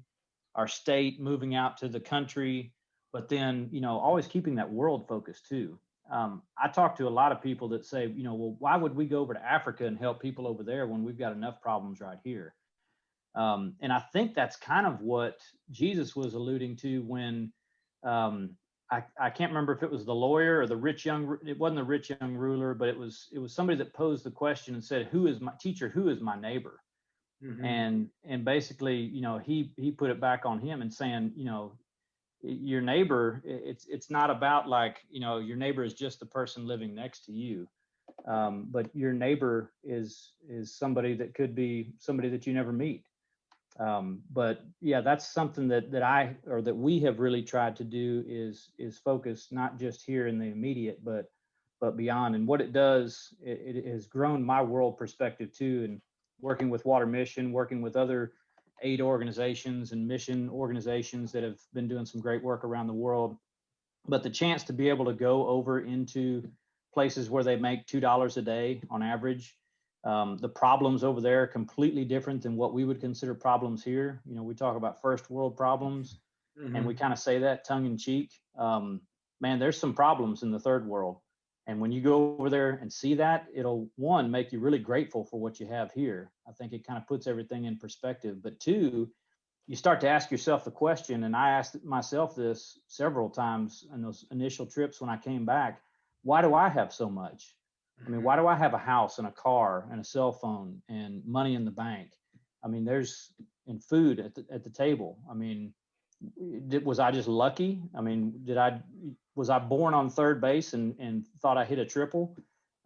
our state, moving out to the country, but then, you know, always keeping that world focus too. I talk to a lot of people that say, you know, well, why would we go over to Africa and help people over there when we've got enough problems right here? And I think that's kind of what Jesus was alluding to when I can't remember if it was the lawyer or it wasn't the rich young ruler, but it was somebody that posed the question and said, who is my teacher? Who is my neighbor? Mm-hmm. And basically, you know, he put it back on him and saying, you know, your neighbor, it's not about like, you know, your neighbor is just the person living next to you. But your neighbor is somebody that could be somebody that you never meet. But yeah, that's something that we have really tried to do is focus not just here in the immediate, but beyond. And what it does, it has grown my world perspective too. And working with Water Mission, working with other aid organizations and mission organizations that have been doing some great work around the world. But the chance to be able to go over into places where they make $2 a day on average, the problems over there are completely different than what we would consider problems here. You know, we talk about first world problems, and we kind of say that tongue in cheek. man, there's some problems in the third world. And when you go over there and see that, it'll, one, make you really grateful for what you have here. I think it kind of puts everything in perspective. But two, you start to ask yourself the question, and I asked myself this several times in those initial trips when I came back, why do I have so much? I mean, why do I have a house and a car and a cell phone and money in the bank? I mean, there's and food at the table. I mean, was I just lucky? I mean, was I born on third base and thought I hit a triple?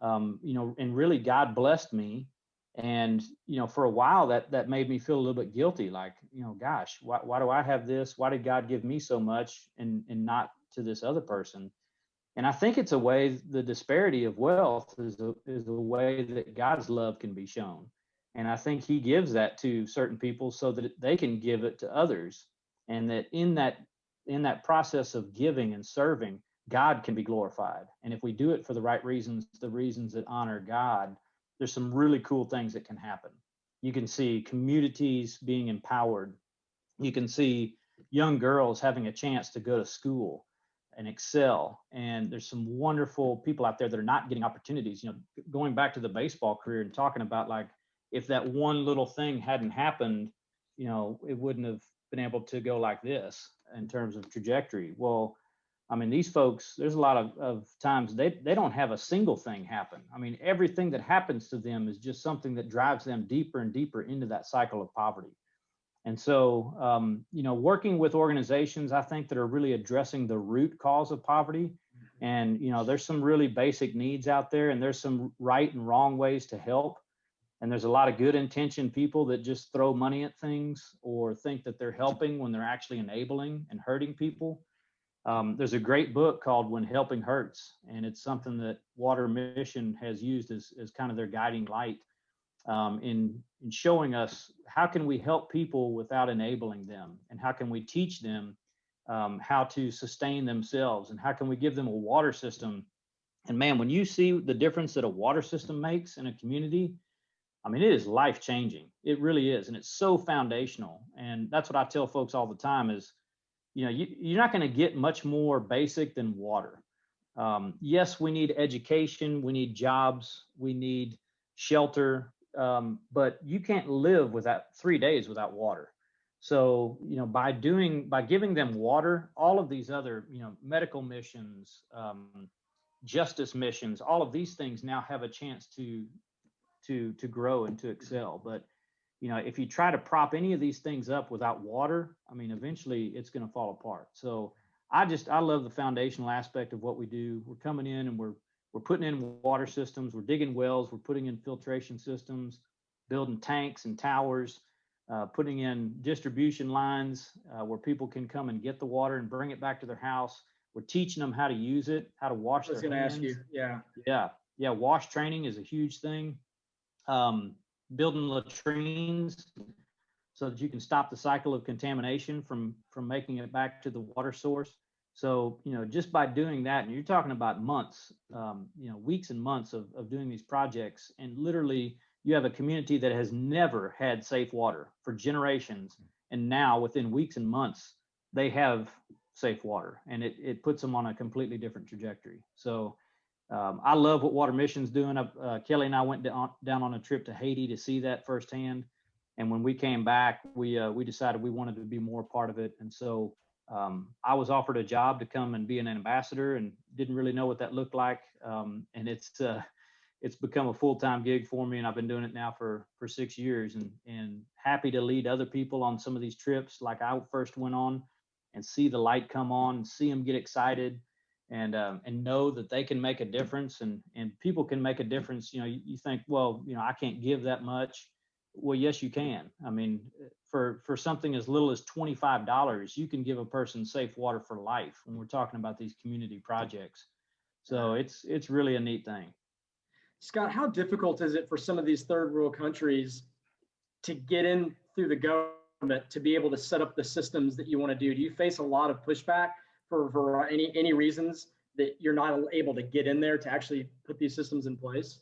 And really God blessed me. And, for a while that made me feel a little bit guilty, like, gosh, why do I have this? Why did God give me so much and not to this other person? And I think it's a way, the disparity of wealth is a way that God's love can be shown. And I think he gives that to certain people so that they can give it to others. And that in that process of giving and serving, God can be glorified. And if we do it for the right reasons, the reasons that honor God, there's some really cool things that can happen. You can see communities being empowered. You can see young girls having a chance to go to school and excel. And there's some wonderful people out there that are not getting opportunities. Going back to the baseball career and talking about, like, if that one little thing hadn't happened, it wouldn't have been able to go like this in terms of trajectory. Well, I mean, these folks, there's a lot of times they don't have a single thing happen. I mean, everything that happens to them is just something that drives them deeper and deeper into that cycle of poverty. And so, working with organizations, I think, that are really addressing the root cause of poverty. And, there's some really basic needs out there, and there's some right and wrong ways to help. And there's a lot of good intentioned people that just throw money at things or think that they're helping when they're actually enabling and hurting people. There's a great book called When Helping Hurts, and it's something that Water Mission has used as kind of their guiding light in showing us how can we help people without enabling them, and how can we teach them how to sustain themselves, and how can we give them a water system. And man, when you see the difference that a water system makes in a community, I mean, it is life-changing. It really is. And it's so foundational. And that's what I tell folks all the time is, you're not going to get much more basic than water. Yes, we need education, we need jobs, we need shelter, but you can't live without 3 days without water. So, by giving them water, all of these other, medical missions, justice missions, all of these things now have a chance to grow and to excel. But if you try to prop any of these things up without water, I mean, eventually it's going to fall apart. So I love the foundational aspect of what we do. We're coming in and we're putting in water systems, we're digging wells, we're putting in filtration systems, building tanks and towers, putting in distribution lines where people can come and get the water and bring it back to their house. We're teaching them how to use it, how to wash their hands. I was going to ask you, yeah. Wash training is a huge thing. Building latrines so that you can stop the cycle of contamination from making it back to the water source. So, just by doing that, and you're talking about months, weeks and months of doing these projects, and literally you have a community that has never had safe water for generations. And now within weeks and months, they have safe water, and it puts them on a completely different trajectory. So I love what Water Mission's doing. Kelly and I went down on a trip to Haiti to see that firsthand. And when we came back, we decided we wanted to be more part of it. And so I was offered a job to come and be an ambassador, and didn't really know what that looked like. And it's become a full-time gig for me, and I've been doing it now for 6 years, and happy to lead other people on some of these trips like I first went on, and see the light come on, and see them get excited. And know that they can make a difference, and people can make a difference. You think, well, I can't give that much. Well, yes, you can. I mean, for something as little as $25, you can give a person safe water for life when we're talking about these community projects. So it's really a neat thing. Scott, how difficult is it for some of these third world countries to get in through the government to be able to set up the systems that you want to do? Do you face a lot of pushback for any reasons that you're not able to get in there to actually put these systems in place?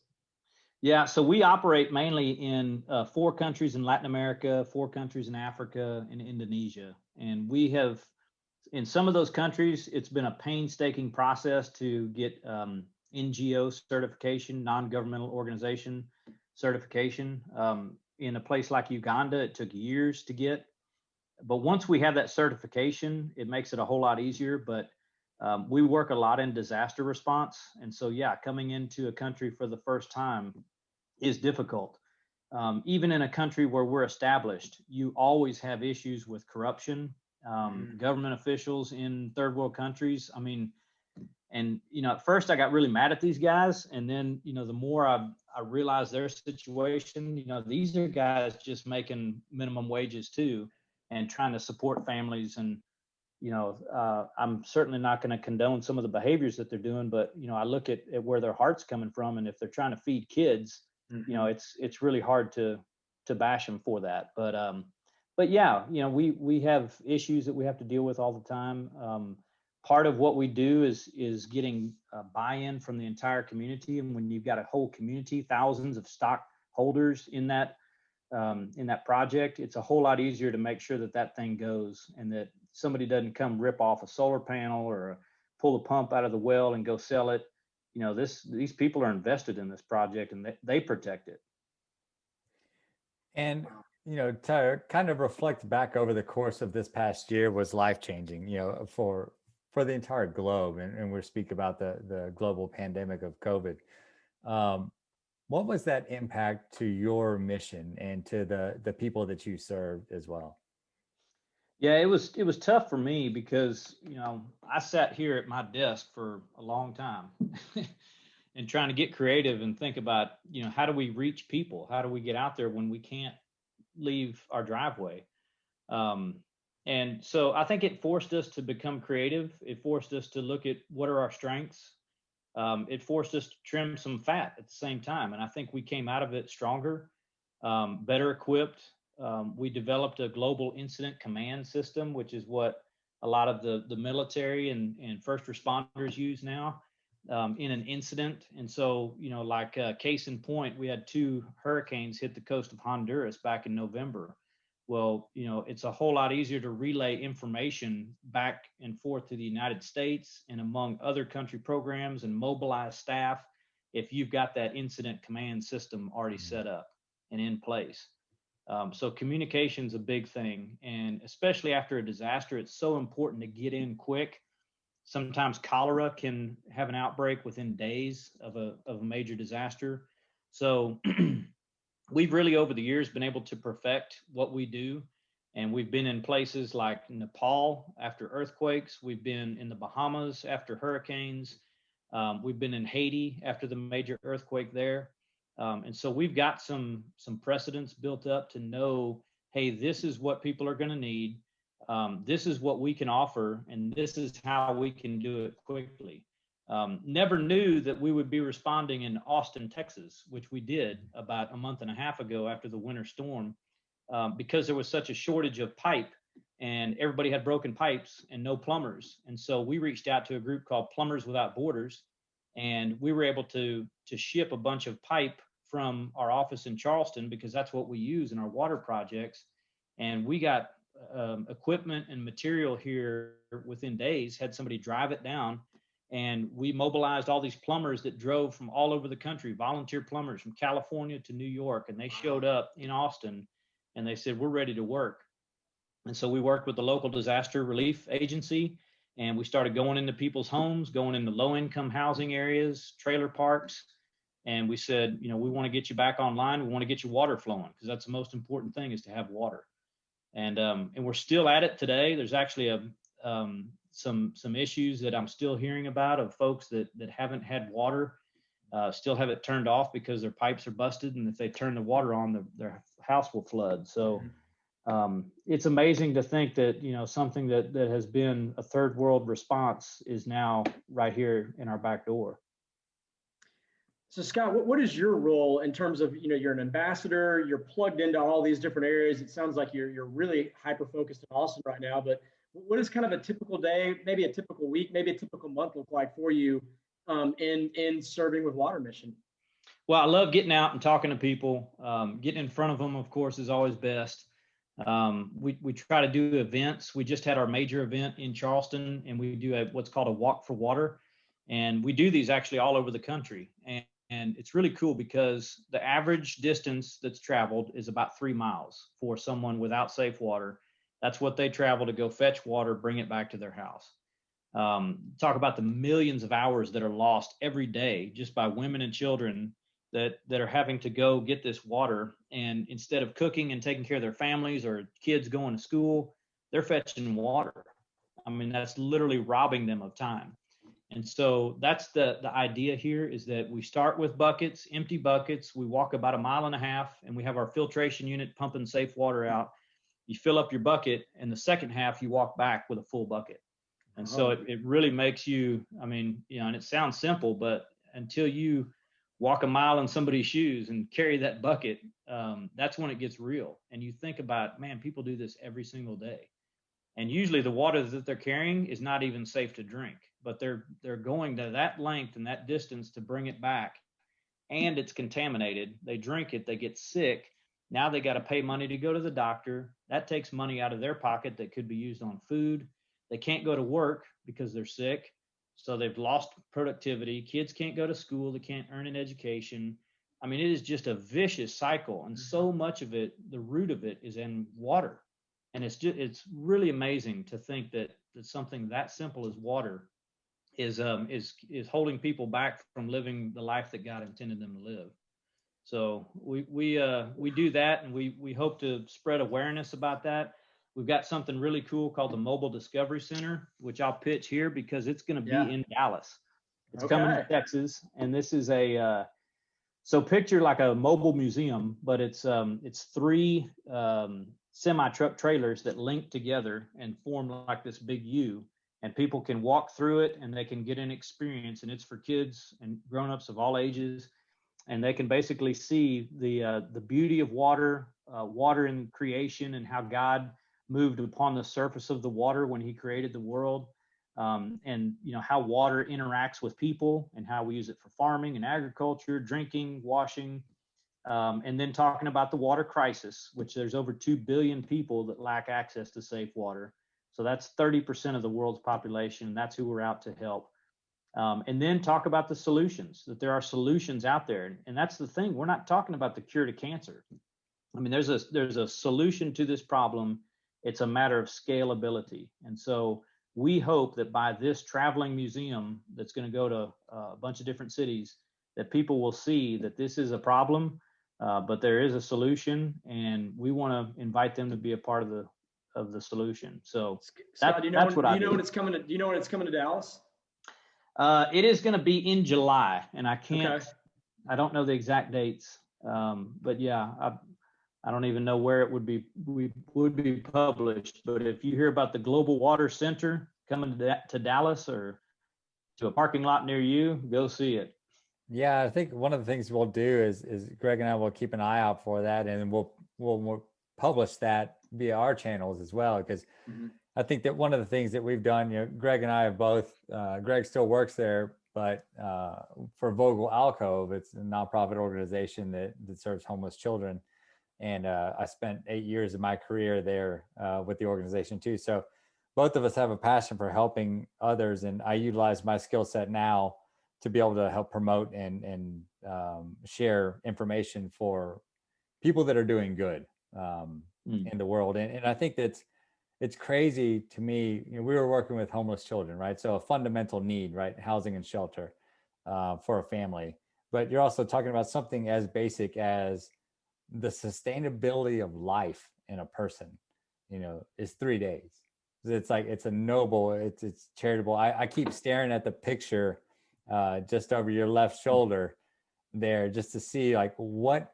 Yeah, so we operate mainly in 4 countries in Latin America, 4 countries in Africa, and Indonesia. And we have, in some of those countries, it's been a painstaking process to get NGO certification, non-governmental organization certification. In a place like Uganda, it took years to get. But once we have that certification, it makes it a whole lot easier. But we work a lot in disaster response. And so, yeah, coming into a country for the first time is difficult. Even in a country where we're established, you always have issues with corruption, government officials in third world countries. I mean, and, at first I got really mad at these guys. And then, the more I realized their situation, these are guys just making minimum wages too, and trying to support families. And, I'm certainly not going to condone some of the behaviors that they're doing, but, I look at where their heart's coming from. And if they're trying to feed kids, it's really hard to bash them for that. But yeah, we have issues that we have to deal with all the time. Part of what we do is getting buy-in from the entire community. And when you've got a whole community, thousands of stockholders in that project, it's a whole lot easier to make sure that thing goes, and that somebody doesn't come rip off a solar panel or pull the pump out of the well and go sell it. These people are invested in this project, and they protect it. And to kind of reflect back over the course of this past year was life-changing, for the entire globe. And we speak about the global pandemic of COVID. What was that impact to your mission and to the people that you served as well? Yeah, it was tough for me because, I sat here at my desk for a long time and trying to get creative and think about, how do we reach people? How do we get out there when we can't leave our driveway? And so I think it forced us to become creative. It forced us to look at what are our strengths. It forced us to trim some fat at the same time. And I think we came out of it stronger, better equipped. We developed a global incident command system, which is what a lot of the military and first responders use now in an incident. And so, case in point, we had 2 hurricanes hit the coast of Honduras back in November. Well, it's a whole lot easier to relay information back and forth to the United States and among other country programs and mobilize staff if you've got that incident command system already set up and in place. So communication's a big thing. And especially after a disaster, it's so important to get in quick. Sometimes cholera can have an outbreak within days of a major disaster. So we've really, over the years, been able to perfect what we do. And we've been in places like Nepal after earthquakes. We've been in the Bahamas after hurricanes. We've been in Haiti after the major earthquake there. And so we've got some precedents built up to know, hey, this is what people are going to need. This is what we can offer, and this is how we can do it quickly. Never knew that we would be responding in Austin, Texas, which we did about a month and a half ago after the winter storm, because there was such a shortage of pipe and everybody had broken pipes and no plumbers. And so we reached out to a group called Plumbers Without Borders, and we were able to ship a bunch of pipe from our office in Charleston, because that's what we use in our water projects. And we got equipment and material here within days, had somebody drive it down. And we mobilized all these plumbers that drove from all over the country, volunteer plumbers from California to New York. And they showed up in Austin and they said, we're ready to work. And so we worked with the local disaster relief agency, and we started going into people's homes, going into low income housing areas, trailer parks. And we said, we want to get you back online. We want to get your water flowing, because that's the most important thing, is to have water. And we're still at it today. There's actually some issues that I'm still hearing about of folks that haven't had water, still have it turned off because their pipes are busted, and if they turn the water on, their house will flood. So it's amazing to think that something that has been a third world response is now right here in our back door. So Scott, what is your role in terms of, you're an ambassador, you're plugged into all these different areas. It sounds like you're really hyper-focused in Austin right now, but what does kind of a typical day, maybe a typical week, maybe a typical month look like for you in serving with Water Mission? Well, I love getting out and talking to people. Getting in front of them, of course, is always best. We try to do events. We just had our major event in Charleston, and we do what's called a walk for water. And we do these actually all over the country. And it's really cool because the average distance that's traveled is about 3 miles for someone without safe water. That's what they travel to go fetch water, bring it back to their house. Talk about the millions of hours that are lost every day just by women and children that are having to go get this water. And instead of cooking and taking care of their families or kids going to school, they're fetching water. I mean, that's literally robbing them of time. And so that's the idea here, is that we start with buckets, empty buckets. We walk about 1.5 miles, and we have our filtration unit pumping safe water out. You fill up your bucket, and the second half you walk back with a full bucket. And so it really makes you, I mean, you know, and it sounds simple, but until you walk a mile in somebody's shoes and carry that bucket, that's when it gets real. And you think about, man, people do this every single day. And usually the water that they're carrying is not even safe to drink, but they're going to that length and that distance to bring it back, and it's contaminated. They drink it, they get sick. Now they got to pay money to go to the doctor. That takes money out of their pocket that could be used on food. They can't go to work because they're sick. So they've lost productivity. Kids can't go to school. They can't earn an education. I mean, it is just a vicious cycle. And so much of it, the root of it is in water. And it's really amazing to think that something that simple as water is holding people back from living the life that God intended them to live. So we do that, and we hope to spread awareness about that. We've got something really cool called the Mobile Discovery Center, which I'll pitch here because it's going to be in Dallas. It's coming to Texas, and this is so picture like a mobile museum, but it's 3 semi-truck trailers that link together and form like this big U, and people can walk through it and they can get an experience, and it's for kids and grown-ups of all ages, and they can basically see the beauty of water, water in creation, and how God moved upon the surface of the water when he created the world, and you know how water interacts with people and how we use it for farming and agriculture, drinking, washing. And then talking about the water crisis, which there's over 2 billion people that lack access to safe water. So that's 30% of the world's population. And that's who we're out to help. And then talk about the solutions, that there are solutions out there. And that's the thing. We're not talking about the cure to cancer. I mean, there's a solution to this problem. It's a matter of scalability. And so we hope that by this traveling museum that's going to go to a bunch of different cities, that people will see that this is a problem, but there is a solution, and we want to invite them to be a part of the solution. So Scott, do you know when it's coming to Dallas? It is going to be in July, and I don't know the exact dates, but yeah, I don't even know where it would be published. But if you hear about the Global Water Center coming to Dallas or to a parking lot near you, go see it. Yeah, I think one of the things we'll do is Greg and I will keep an eye out for that, and we'll publish that via our channels as well, because I think that one of the things that we've done, you know, Greg and I have both, Greg still works there, but for Vogel Alcove, it's a nonprofit organization that serves homeless children. And I spent 8 years of my career there with the organization too. So both of us have a passion for helping others, and I utilize my skill set now to be able to help promote and share information for people that are doing good in the world. And I think it's crazy to me. You know, we were working with homeless children, right? So a fundamental need, right? Housing and shelter for a family. But you're also talking about something as basic as the sustainability of life in a person, you know, is 3 days. It's like, it's a noble, it's charitable. I keep staring at the picture just over your left shoulder there, just to see like what,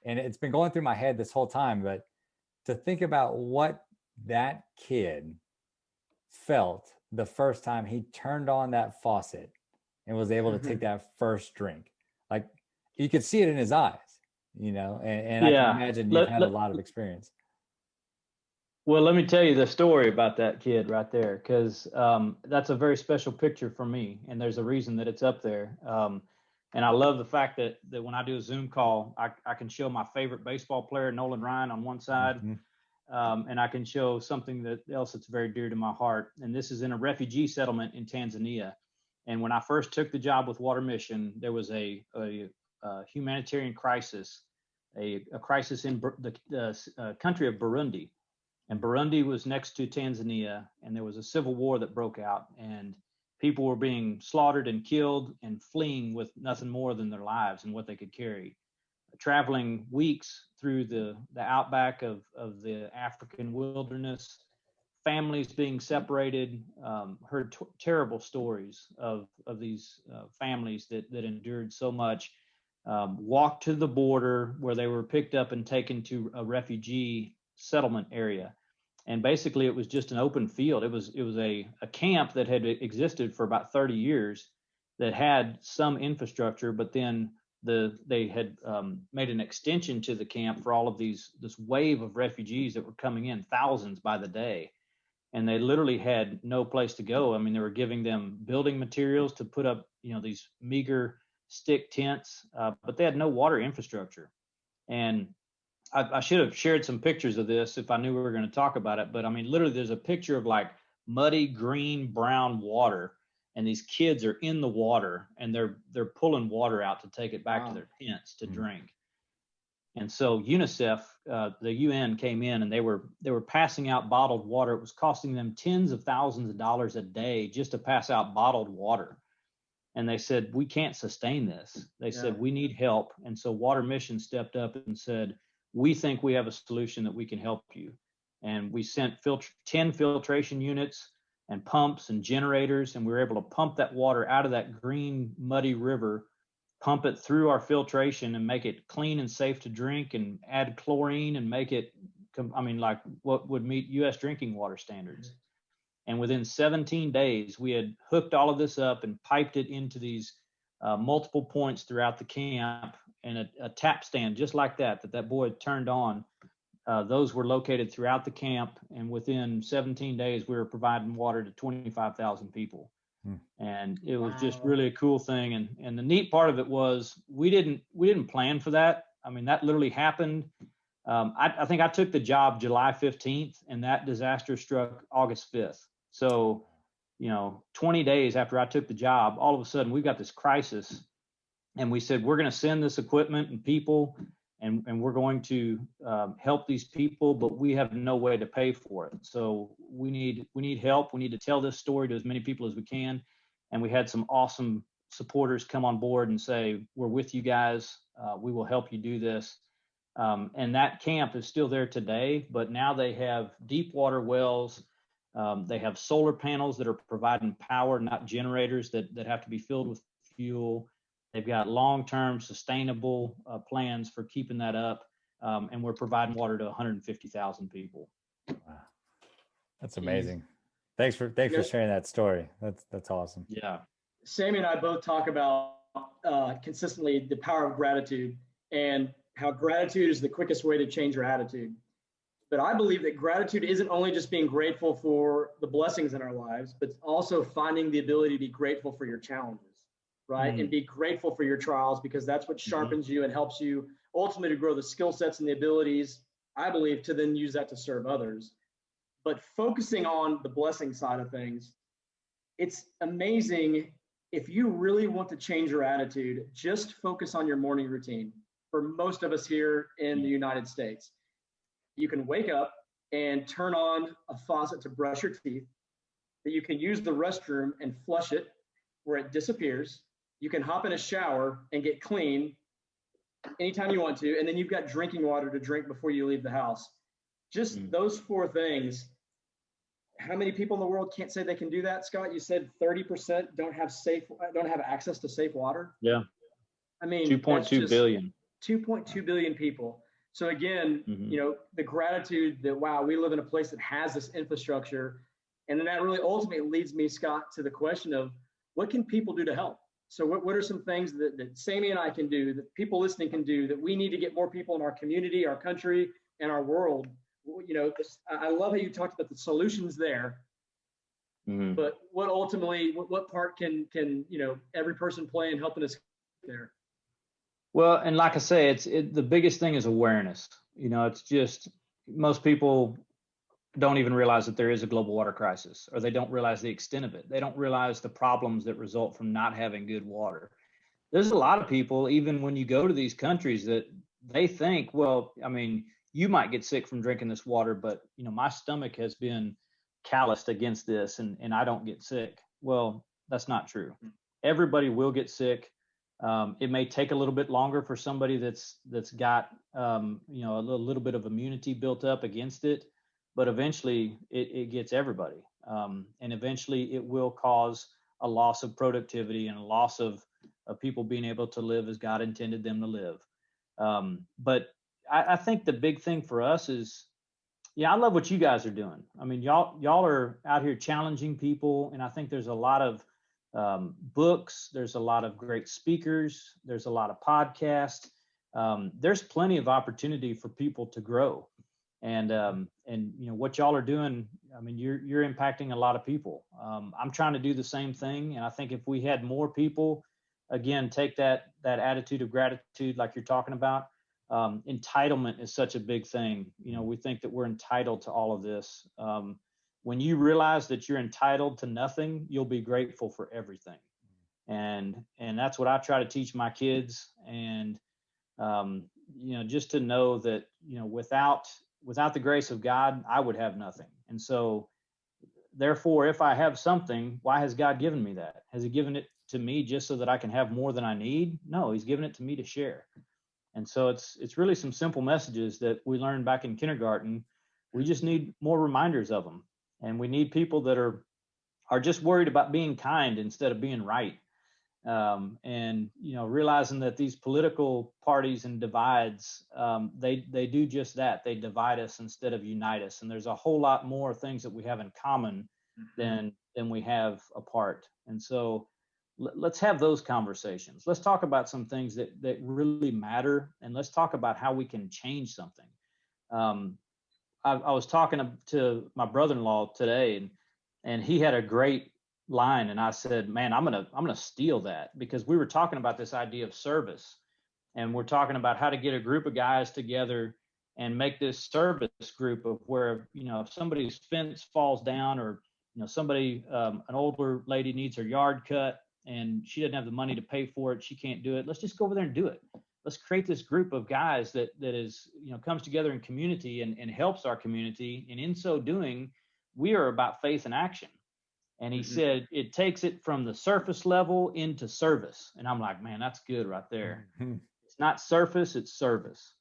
and it's been going through my head this whole time, but to think about what that kid felt the first time he turned on that faucet and was able to take that first drink. Like, you could see it in his eyes, you know, and I can imagine you've had a lot of experience. Well, let me tell you the story about that kid right there, because that's a very special picture for me, and there's a reason that it's up there. And I love the fact that when I do a Zoom call, I can show my favorite baseball player, Nolan Ryan, on one side, and I can show something else that's very dear to my heart. And this is in a refugee settlement in Tanzania. And when I first took the job with Water Mission, there was a humanitarian crisis, a crisis in the country of Burundi. And Burundi was next to Tanzania, and there was a civil war that broke out, and people were being slaughtered and killed and fleeing with nothing more than their lives and what they could carry. Traveling weeks through the outback of the African wilderness, families being separated, heard terrible stories of these families that endured so much, walked to the border where they were picked up and taken to a refugee settlement area. And basically it was just an open field. It was a camp that had existed for about 30 years that had some infrastructure, but then they had made an extension to the camp for all of this wave of refugees that were coming in, thousands by the day. And they literally had no place to go. I mean, they were giving them building materials to put up, these meager stick tents, but they had no water infrastructure. And I should have shared some pictures of this if I knew we were going to talk about it. But I mean, literally, there's a picture of like muddy green brown water, and these kids are in the water, and they're pulling water out to take it back to their tents to drink. And so UNICEF, the UN, came in, and they were passing out bottled water. It was costing them tens of thousands of dollars a day just to pass out bottled water. And they said, we can't sustain this. They said, we need help. And so Water Mission stepped up and said, we think we have a solution that we can help you. And we sent 10 filtration units and pumps and generators, and we were able to pump that water out of that green, muddy river, pump it through our filtration and make it clean and safe to drink, and add chlorine and make it, like what would meet U.S. drinking water standards. And within 17 days, we had hooked all of this up and piped it into these multiple points throughout the camp, and a tap stand just like that boy had turned on. Those were located throughout the camp, and within 17 days, we were providing water to 25,000 people. And it was just really a cool thing. And the neat part of it was we didn't plan for that. I mean, that literally happened. I think I took the job July 15th, and that disaster struck August 5th. So, 20 days after I took the job, all of a sudden we've got this crisis, and we said, we're going to send this equipment and people, and we're going to help these people, but we have no way to pay for it. So we need help. We need to tell this story to as many people as we can. And we had some awesome supporters come on board and say, we're with you guys. We will help you do this. And that camp is still there today, but now they have deep water wells. They have solar panels that are providing power, not generators that have to be filled with fuel. They've got long-term sustainable plans for keeping that up, and we're providing water to 150,000 people. Wow, that's amazing. Thanks for sharing that story. That's awesome. Yeah, Sammy and I both talk about consistently the power of gratitude, and how gratitude is the quickest way to change your attitude. But I believe that gratitude isn't only just being grateful for the blessings in our lives, but also finding the ability to be grateful for your challenges. Right? And be grateful for your trials, because that's what sharpens you and helps you ultimately to grow the skill sets and the abilities, I believe, to then use that to serve others. But focusing on the blessing side of things, it's amazing. If you really want to change your attitude, just focus on your morning routine. For most of us here in the United States, you can wake up and turn on a faucet to brush your teeth, that you can use the restroom and flush it where it disappears. You can hop in a shower and get clean anytime you want to, and then you've got drinking water to drink before you leave the house. Just those four things. How many people in the world can't say they can do that, Scott? You said 30% don't have access to safe water. Yeah. I mean, 2.2 billion. 2.2 billion people. So again, the gratitude that, wow, we live in a place that has this infrastructure. And then that really ultimately leads me, Scott, to the question of what can people do to help? So what are some things that Sammy and I can do, that people listening can do, that we need to get more people in our community, our country, and our world? I love how you talked about the solutions there, but what part can every person play in helping us there? Well, and like I say, the biggest thing is awareness. It's just, most people don't even realize that there is a global water crisis, or they don't realize the extent of it. They don't realize the problems that result from not having good water. There's a lot of people, even when you go to these countries, that they think, well, I mean, you might get sick from drinking this water, but my stomach has been calloused against this and I don't get sick. Well, that's not true. Everybody will get sick. It may take a little bit longer for somebody that's got a little bit of immunity built up against it, but eventually it gets everybody. And eventually it will cause a loss of productivity and a loss of people being able to live as God intended them to live. But I think the big thing for us is, I love what you guys are doing. I mean, y'all are out here challenging people, and I think there's a lot of books, there's a lot of great speakers, there's a lot of podcasts. There's plenty of opportunity for people to grow, and what y'all are doing. I mean, you're impacting a lot of people. I'm trying to do the same thing, and I think if we had more people, again, take that attitude of gratitude, like you're talking about. Entitlement is such a big thing. We think that we're entitled to all of this. When you realize that you're entitled to nothing, you'll be grateful for everything. And that's what I try to teach my kids. And, just to know that, without the grace of God, I would have nothing. And so therefore, if I have something, why has God given me that? Has he given it to me just so that I can have more than I need? No, he's given it to me to share. And so it's really some simple messages that we learned back in kindergarten. We just need more reminders of them. And we need people that are just worried about being kind instead of being right. And realizing that these political parties and divides, they do just that. They divide us instead of unite us. And there's a whole lot more things that we have in common than we have apart. And so let's have those conversations. Let's talk about some things that really matter, and let's talk about how we can change something. I was talking to my brother-in-law today, and he had a great line, and I said, man, I'm gonna steal that, because we were talking about this idea of service, and we're talking about how to get a group of guys together and make this service group of where, if somebody's fence falls down, or somebody, an older lady needs her yard cut and she doesn't have the money to pay for it, she can't do it, let's just go over there and do it. Let's create this group of guys that is, comes together in community and helps our community. And in so doing, we are about faith and action. And he said, it takes it from the surface level into service. And I'm like, man, that's good right there. It's not surface, it's service.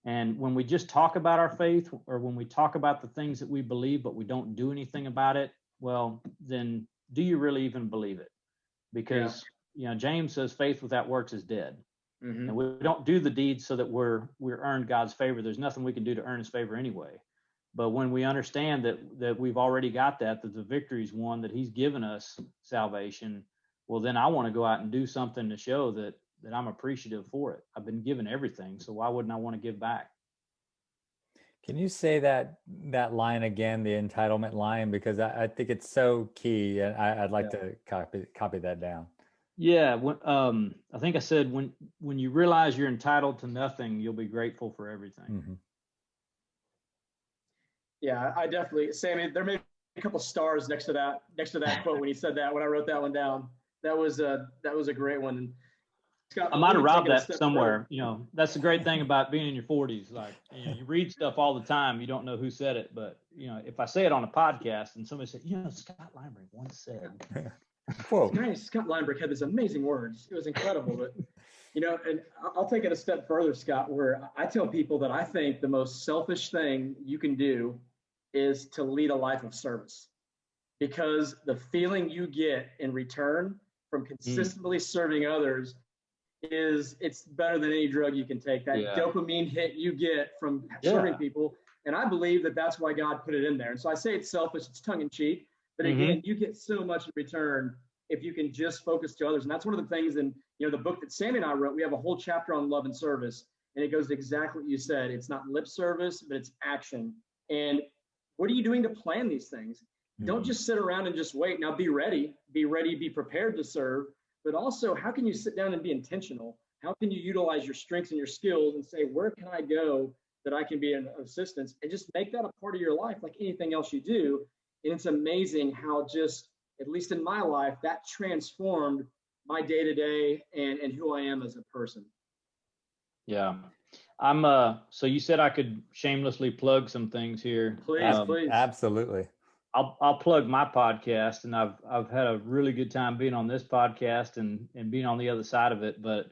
And when we just talk about our faith, or when we talk about the things that we believe, but we don't do anything about it, well, then do you really even believe it? Because, James says faith without works is dead. And we don't do the deeds so that we're earned God's favor. There's nothing we can do to earn his favor anyway. But when we understand that we've already got that the victory's won, that he's given us salvation, well, then I want to go out and do something to show that I'm appreciative for it. I've been given everything, so why wouldn't I want to give back? Can you say that line again, the entitlement line? Because I think it's so key, and I'd like to copy that down. Yeah, I think I said when you realize you're entitled to nothing, you'll be grateful for everything. Yeah, I definitely, Sammy, there may be a couple stars next to that quote when he said that, when I wrote that one down. That was a great one. And Scott, I might have robbed that somewhere. That's the great thing about being in your 40s. Like, you read stuff all the time. You don't know who said it, but if I say it on a podcast and somebody said, Scott Limebrink once said. Whoa. Scott Limebrink had these amazing words. It was incredible. But, and I'll take it a step further, Scott, where I tell people that I think the most selfish thing you can do is to lead a life of service, because the feeling you get in return from consistently serving others it's better than any drug you can take. That dopamine hit you get from serving people. And I believe that that's why God put it in there. And so I say it's selfish, it's tongue in cheek, but again, you get so much in return if you can just focus to others. And that's one of the things in, the book that Sammy and I wrote, we have a whole chapter on love and service, and it goes to exactly what you said. It's not lip service, but it's action. And what are you doing to plan these things? Don't just sit around and just wait. Now be ready, be prepared to serve, but also how can you sit down and be intentional? How can you utilize your strengths and your skills and say, where can I go that I can be an assistance, and just make that a part of your life like anything else you do. And it's amazing how just, at least in my life, that transformed my day-to-day and who I am as a person. Yeah. So you said I could shamelessly plug some things here. Please. Absolutely. I'll plug my podcast, and I've had a really good time being on this podcast and being on the other side of it. But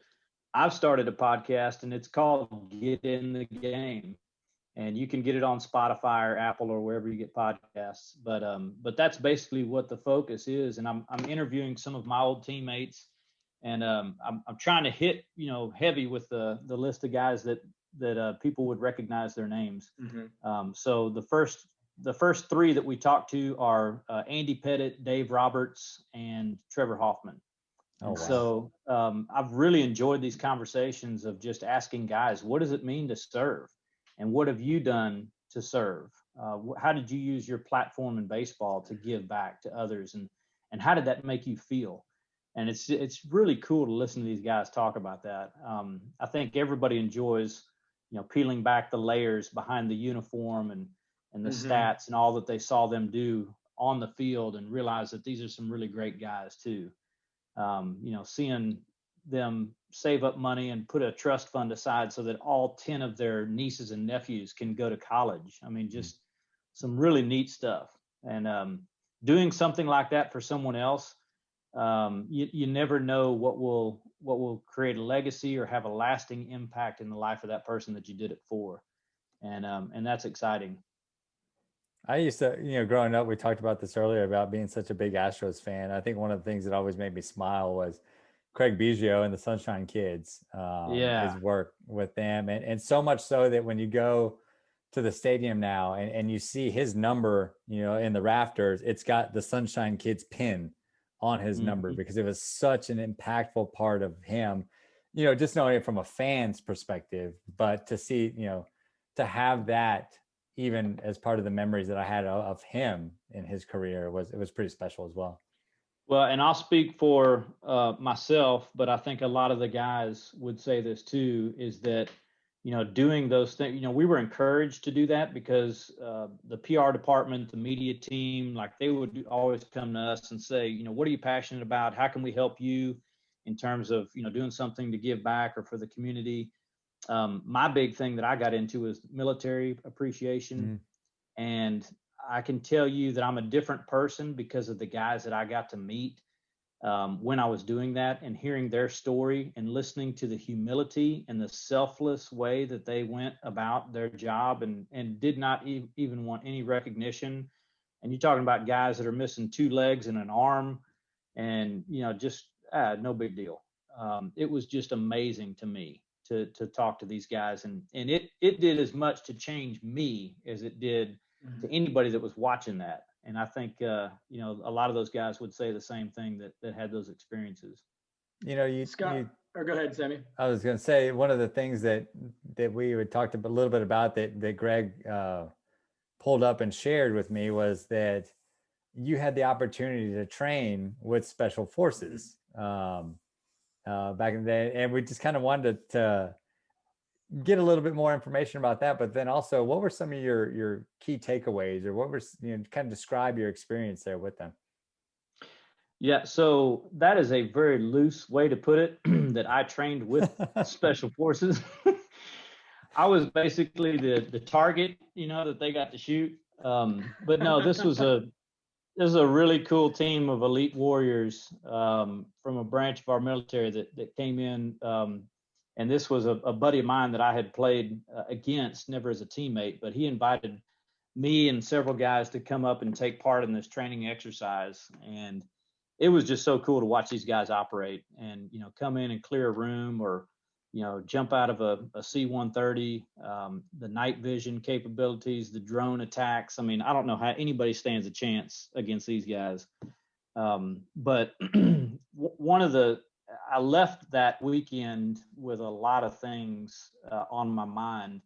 I've started a podcast, and it's called Get in the Game, and you can get it on Spotify or Apple or wherever you get podcasts. But that's basically what the focus is. And I'm interviewing some of my old teammates, and I'm trying to hit heavy with the list of guys that people would recognize their names. Mm-hmm. So the first three that we talked to are Andy Pettit, Dave Roberts, and Trevor Hoffman. Oh, wow. So I've really enjoyed these conversations of just asking guys, what does it mean to serve? And what have you done to serve? How did you use your platform in baseball to give back to others? And how did that make you feel? And it's really cool to listen to these guys talk about that. I think everybody enjoys, peeling back the layers behind the uniform and the Mm-hmm. stats and all that they saw them do on the field, and realize that these are some really great guys too. Seeing them save up money and put a trust fund aside so that all 10 of their nieces and nephews can go to college. I mean, just some really neat stuff. And doing something like that for someone else, you never know what will create a legacy or have a lasting impact in the life of that person that you did it for. And that's exciting. I used to, growing up, we talked about this earlier about being such a big Astros fan. I think one of the things that always made me smile was Craig Biggio and the Sunshine Kids, his work with them. And so much so that when you go to the stadium now and you see his number, in the rafters, it's got the Sunshine Kids pin on his number, because it was such an impactful part of him, just knowing it from a fan's perspective, but to see, to have that even as part of the memories that I had of him in his career, it was pretty special as well. Well, and I'll speak for myself, but I think a lot of the guys would say this too, is that, doing those things, we were encouraged to do that because the PR department, the media team, like they would always come to us and say, what are you passionate about? How can we help you in terms of, doing something to give back or for the community? My big thing that I got into is military appreciation. Mm-hmm. And I can tell you that I'm a different person because of the guys that I got to meet when I was doing that, and hearing their story and listening to the humility and the selfless way that they went about their job and did not even want any recognition. And you're talking about guys that are missing 2 legs and an arm and, just no big deal. It was just amazing to me to talk to these guys. And it did as much to change me as it did to anybody that was watching that. And I think, a lot of those guys would say the same thing that had those experiences. Scott, or go ahead, Sammy. I was going to say, one of the things that we had talked a little bit about that Greg pulled up and shared with me was that you had the opportunity to train with special forces back in the day. And we just kind of wanted to get a little bit more information about that, but then also what were some of your key takeaways, or what were, kind of describe your experience there with them? Yeah, so that is a very loose way to put it, that I trained with special forces. I was basically the target, that they got to shoot. But no, this was a really cool team of elite warriors from a branch of our military that came in. And this was a buddy of mine that I had played against, never as a teammate, but he invited me and several guys to come up and take part in this training exercise. And it was just so cool to watch these guys operate and, come in and clear a room, or, jump out of a C-130, the night vision capabilities, the drone attacks. I mean, I don't know how anybody stands a chance against these guys. But I left that weekend with a lot of things on my mind,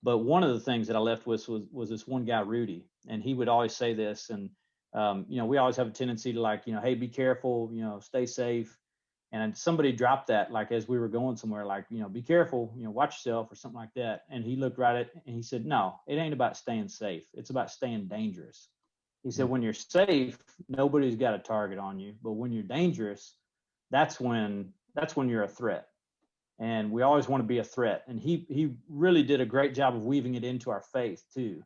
but one of the things that I left with was this one guy, Rudy, and he would always say this. And we always have a tendency to hey, be careful, stay safe. And somebody dropped that, like, as we were going somewhere, like, be careful, watch yourself or something like that. And he looked right at it and he said, no, it ain't about staying safe. It's about staying dangerous. He said, when you're safe, nobody's got a target on you. But when you're dangerous, that's when you're a threat. And we always want to be a threat. And he really did a great job of weaving it into our faith too.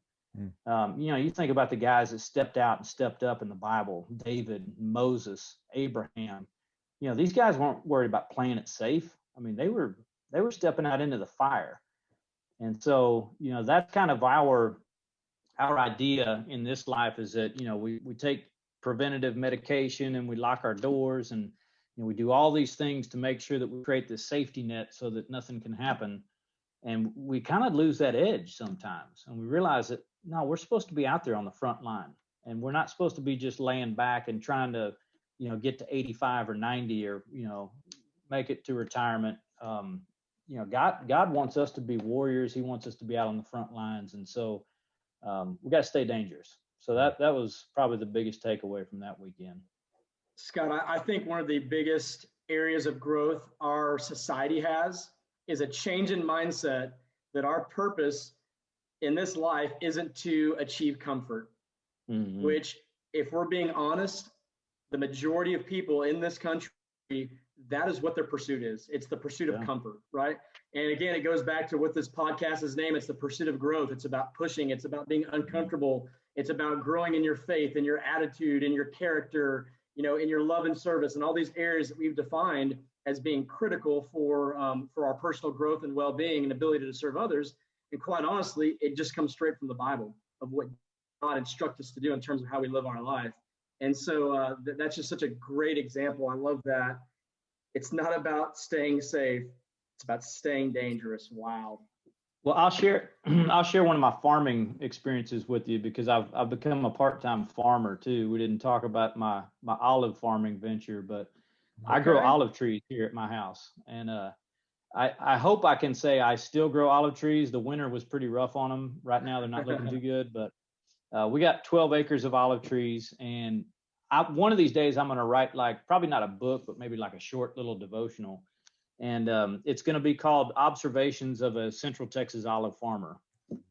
You think about the guys that stepped out and stepped up in the Bible: David, Moses, Abraham. These guys weren't worried about playing it safe. I mean, they were stepping out into the fire. And so, that's kind of our idea in this life, is that, we take preventative medication and we lock our doors, and we do all these things to make sure that we create this safety net so that nothing can happen. And we kind of lose that edge sometimes. And we realize that, no, we're supposed to be out there on the front line, and we're not supposed to be just laying back and trying to, get to 85 or 90 or, make it to retirement. God wants us to be warriors. He wants us to be out on the front lines. And so we got to stay dangerous. So that was probably the biggest takeaway from that weekend. Scott, I think one of the biggest areas of growth our society has is a change in mindset that our purpose in this life isn't to achieve comfort, which, if we're being honest, the majority of people in this country, that is what their pursuit is. It's the pursuit of comfort, right? And again, it goes back to what this podcast is named. It's the pursuit of growth. It's about pushing. It's about being uncomfortable. It's about growing in your faith and your attitude and your character, in your love and service, and all these areas that we've defined as being critical for our personal growth and well-being and ability to serve others. And quite honestly, it just comes straight from the Bible of what God instructs us to do in terms of how we live our life. And so that's just such a great example. I love that. It's not about staying safe. It's about staying dangerous. Wow. Well, I'll share one of my farming experiences with you, because I've become a part-time farmer too. We didn't talk about my olive farming venture, but I grow olive trees here at my house. And I hope I can say I still grow olive trees. The winter was pretty rough on them. Right now, they're not looking too good, but we got 12 acres of olive trees. And one of these days I'm going to write, like, probably not a book, but maybe like a short little devotional. And it's going to be called Observations of a Central Texas Olive Farmer,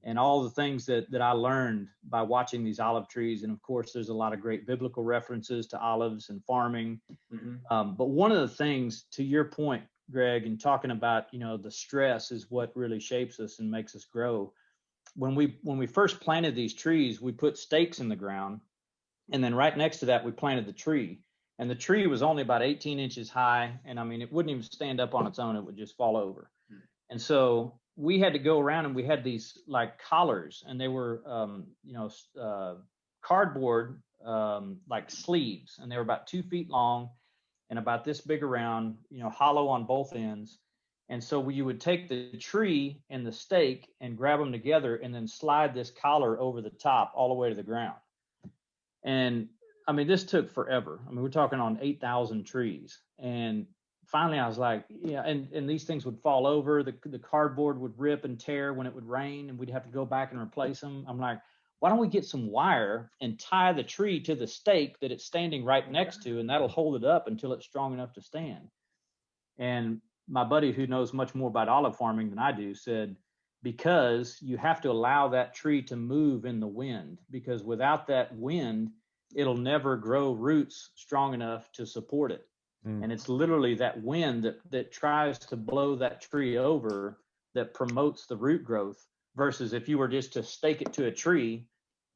and all the things that I learned by watching these olive trees. And of course, there's a lot of great biblical references to olives and farming. But one of the things, to your point, Greg, and talking about, the stress is what really shapes us and makes us grow. When we first planted these trees, we put stakes in the ground, and then right next to that, we planted the tree. And the tree was only about 18 inches high. And I mean, it wouldn't even stand up on its own. It would just fall over. And so we had to go around, and we had these like collars, and they were, cardboard, like sleeves. And they were about 2 feet long and about this big around, hollow on both ends. And so you would take the tree and the stake and grab them together and then slide this collar over the top all the way to the ground. And I mean, this took forever. I mean, we're talking on 8,000 trees. And finally I was like, and these things would fall over. The cardboard would rip and tear when it would rain, and we'd have to go back and replace them. I'm like, why don't we get some wire and tie the tree to the stake that it's standing right next to, and that'll hold it up until it's strong enough to stand. And my buddy, who knows much more about olive farming than I do, said, because you have to allow that tree to move in the wind, because without that wind, it'll never grow roots strong enough to support it. And it's literally that wind that tries to blow that tree over that promotes the root growth, versus if you were just to stake it to a tree,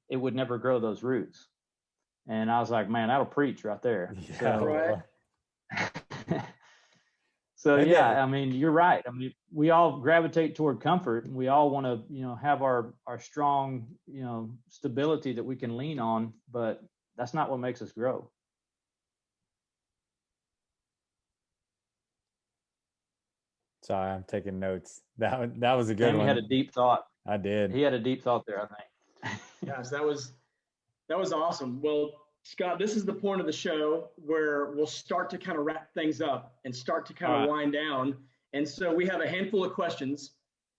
it would never grow those roots. And I was like, man, that'll preach right there. Yeah, right. So yeah, I mean, you're right. I mean, we all gravitate toward comfort, and we all want to, have our strong, stability that we can lean on, but that's not what makes us grow. Sorry, I'm taking notes. That was a good Sammy one. had a deep thought. I did. He had a deep thought there, I think. Yes, that was awesome. Well, Scott, this is the point of the show where we'll start to kind of wrap things up and start to kind of wind down. And so we have a handful of questions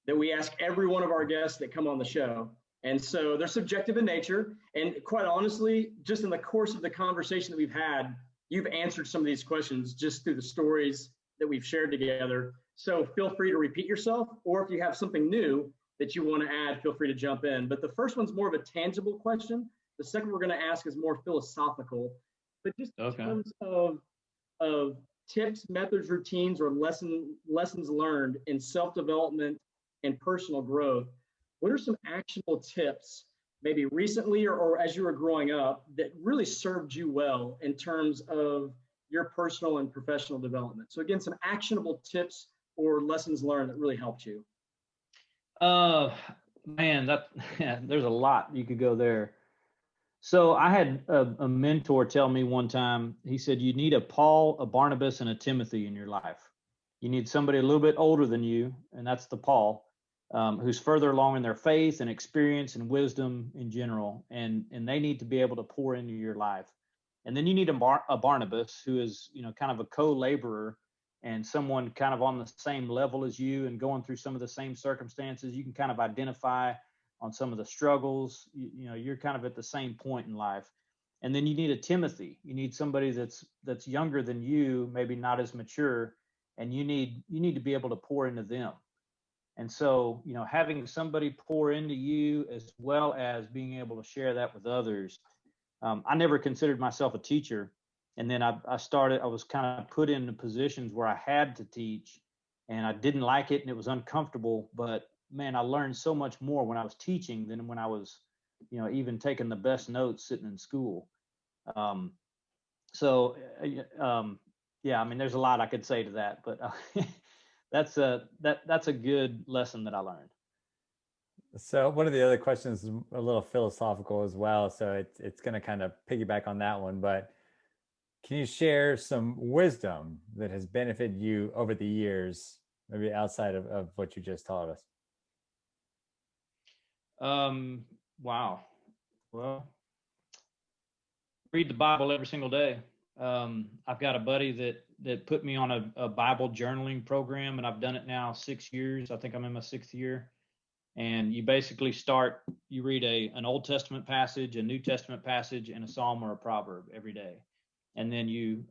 that we ask every one of our guests that come on the show. And so they're subjective in nature. And quite honestly, just in the course of the conversation that we've had, you've answered some of these questions just through the stories that we've shared together. So feel free to repeat yourself, or if you have something new that you want to add, feel free to jump in. But the first one's more of a tangible question. The second we're going to ask is more philosophical, but just in terms of tips, methods, routines, or lessons learned in self-development and personal growth. What are some actionable tips, maybe recently or as you were growing up, that really served you well in terms of your personal and professional development? So again, some actionable tips or lessons learned that really helped you. Man, there's a lot you could go there. So I had a mentor tell me one time, he said, you need a Paul, a Barnabas, and a Timothy in your life. You need somebody a little bit older than you, and that's the Paul, who's further along in their faith and experience and wisdom in general, and they need to be able to pour into your life. And then you need a Barnabas, who is, kind of a co-laborer and someone kind of on the same level as you and going through some of the same circumstances. You can kind of identify on some of the struggles. You're kind of at the same point in life. And then you need a Timothy. You need somebody that's younger than you, maybe not as mature, and you need to be able to pour into them. And so, having somebody pour into you as well as being able to share that with others. I never considered myself a teacher. And then I was kind of put into positions where I had to teach, and I didn't like it and it was uncomfortable, but man, I learned so much more when I was teaching than when I was, even taking the best notes sitting in school. Yeah, I mean, there's a lot I could say to that, but that's a good lesson that I learned. So one of the other questions is a little philosophical as well. So it's going to kind of piggyback on that one, but can you share some wisdom that has benefited you over the years, maybe outside of what you just taught us? Wow. Well, read the Bible every single day. I've got a buddy that put me on a Bible journaling program, and I've done it now 6 years. I think I'm in my 6th year. And you basically you read an Old Testament passage, a New Testament passage, and a Psalm or a proverb every day. And then you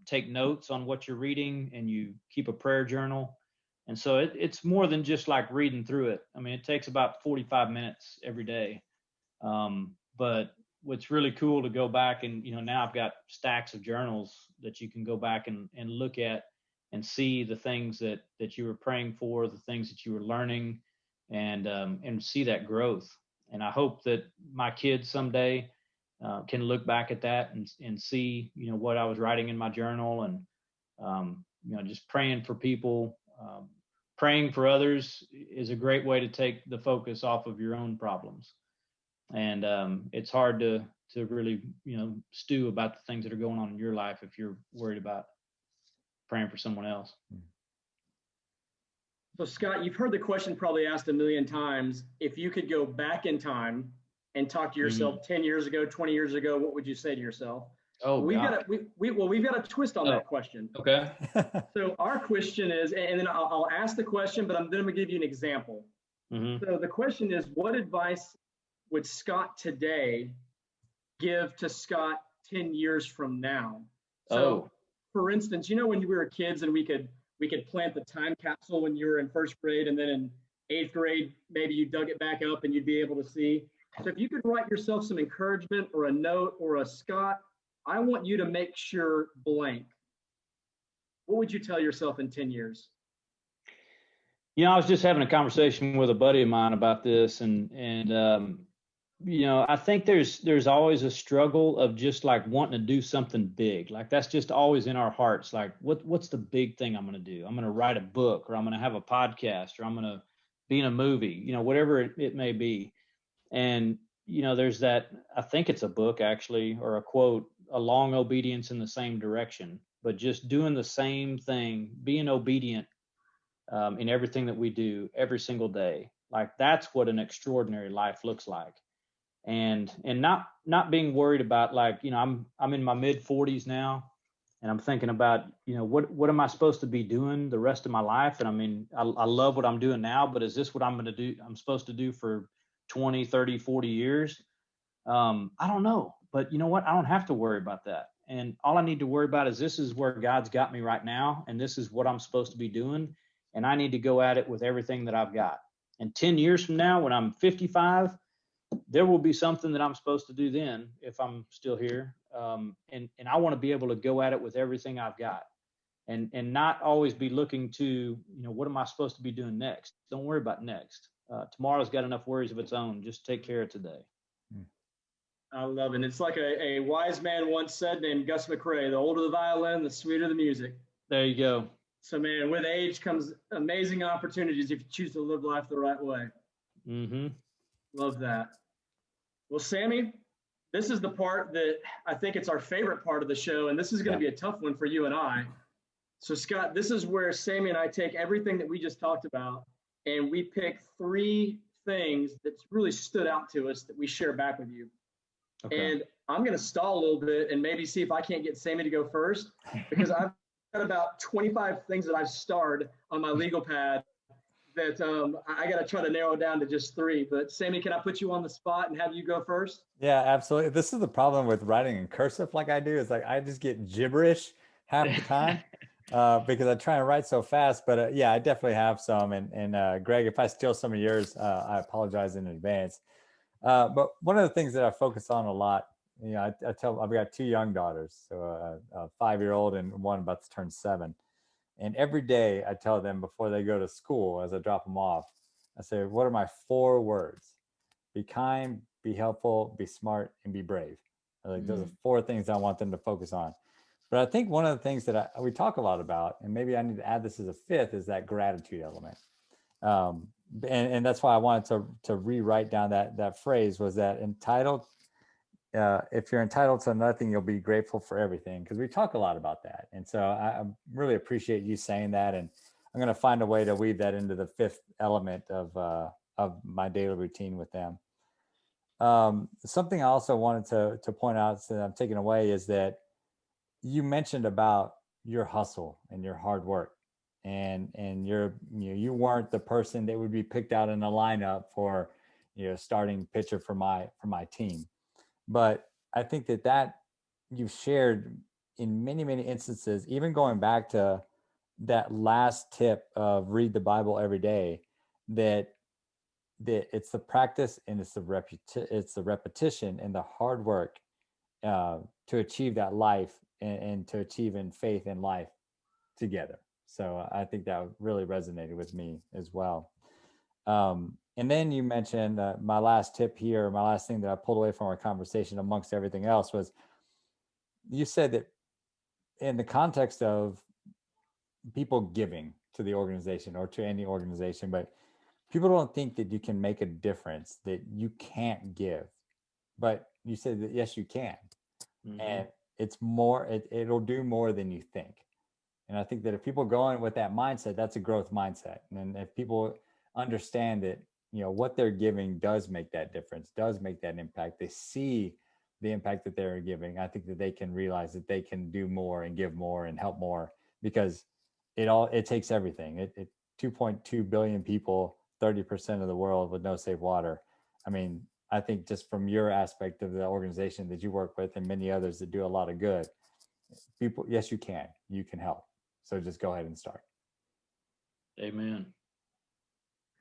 take notes on what you're reading, and you keep a prayer journal. And so it's more than just like reading through it. I mean, it takes about 45 minutes every day. But what's really cool to go back and, now I've got stacks of journals that you can go back and look at and see the things that you were praying for, the things that you were learning, and see that growth. And I hope that my kids someday can look back at that and see, what I was writing in my journal, and, just praying for people. Praying for others is a great way to take the focus off of your own problems. And it's hard to really, stew about the things that are going on in your life if you're worried about praying for someone else. So Scott, you've heard the question probably asked a million times. If you could go back in time and talk to yourself 10 years ago, 20 years ago, what would you say to yourself? Oh, we've got a twist on that question. Okay. So our question is, and then I'll ask the question, but I'm going to give you an example. Mm-hmm. So the question is, what advice would Scott today give to Scott 10 years from now? So, for instance, when we were kids and we could plant the time capsule when you were in 1st grade, and then in 8th grade, maybe you dug it back up and you'd be able to see. So if you could write yourself some encouragement or a note or a Scott, I want you to make sure blank. What would you tell yourself in 10 years? I was just having a conversation with a buddy of mine about this, and I think there's always a struggle of just like wanting to do something big. Like that's just always in our hearts. Like what's the big thing I'm going to do? I'm going to write a book, or I'm going to have a podcast, or I'm going to be in a movie, whatever it may be. And, there's that, I think it's a book actually, or a quote, a long obedience in the same direction, but just doing the same thing, being obedient in everything that we do every single day. Like that's what an extraordinary life looks like. And not being worried about like, I'm in my mid 40s now, and I'm thinking about, what am I supposed to be doing the rest of my life? And I mean, I love what I'm doing now, but is this what I'm supposed to do for 20, 30, 40 years? I don't know, but you know what? I don't have to worry about that. And all I need to worry about is this is where God's got me right now, and this is what I'm supposed to be doing. And I need to go at it with everything that I've got. And 10 years from now, when I'm 55, there will be something that I'm supposed to do then if I'm still here. And I want to be able to go at it with everything I've got, and not always be looking to, what am I supposed to be doing next? Don't worry about next. Tomorrow's got enough worries of its own. Just take care of today. I love it. And it's like a wise man once said, named Gus McCrae, the older the violin, the sweeter the music. There you go. So, man, with age comes amazing opportunities if you choose to live life the right way. Mm-hmm. Love that. Well, Sammy, this is the part that I think it's our favorite part of the show, and this is going to be a tough one for you and I. So, Scott, this is where Sammy and I take everything that we just talked about, and we pick 3 things that really stood out to us that we share back with you. Okay. And I'm going to stall a little bit and maybe see if I can't get Sammy to go first, because I've got about 25 things that I've starred on my legal pad that I got to try to narrow down to just 3. But Sammy, can I put you on the spot and have you go first? Yeah, absolutely. This is the problem with writing in cursive like I do. It's like I just get gibberish half the time because I try and write so fast. But yeah, I definitely have some. And Greg, if I steal some of yours, I apologize in advance. But one of the things that I focus on a lot, I tell, I've got 2 young daughters, so a 5-year-old and one about to turn 7. And every day I tell them before they go to school, as I drop them off, I say, what are my 4 words? Be kind, be helpful, be smart, and be brave. Like those are 4 things I want them to focus on. But I think one of the things that we talk a lot about, and maybe I need to add this as a 5th, is that gratitude element. And that's why I wanted to rewrite down that phrase, was that entitled. If you're entitled to nothing, you'll be grateful for everything, because we talk a lot about that. And so I really appreciate you saying that. And I'm going to find a way to weave that into the 5th element of my daily routine with them. Something I also wanted to point out that I'm taking away is that you mentioned about your hustle and your hard work. And you weren't the person that would be picked out in a lineup for starting pitcher for my team, but I think that you've shared in many instances, even going back to that last tip of read the Bible every day, that it's the practice and it's the repetition and the hard work to achieve that life and to achieve in faith and life together. So I think that really resonated with me as well. And then you mentioned my last tip here, my last thing that I pulled away from our conversation amongst everything else was, you said that in the context of people giving to the organization or to any organization, but people don't think that you can make a difference, that you can't give. But you said that, yes, you can. Mm-hmm. And it's more, it'll do more than you think. And I think that if people go in with that mindset, that's a growth mindset. And if people understand that, what they're giving does make that difference, does make that impact, they see the impact that they're giving, I think that they can realize that they can do more and give more and help more, because it takes everything. 2.2 billion people, 30% of the world with no safe water. I mean, I think just from your aspect of the organization that you work with and many others that do a lot of good, people, yes, you can help. So just go ahead and start. Amen.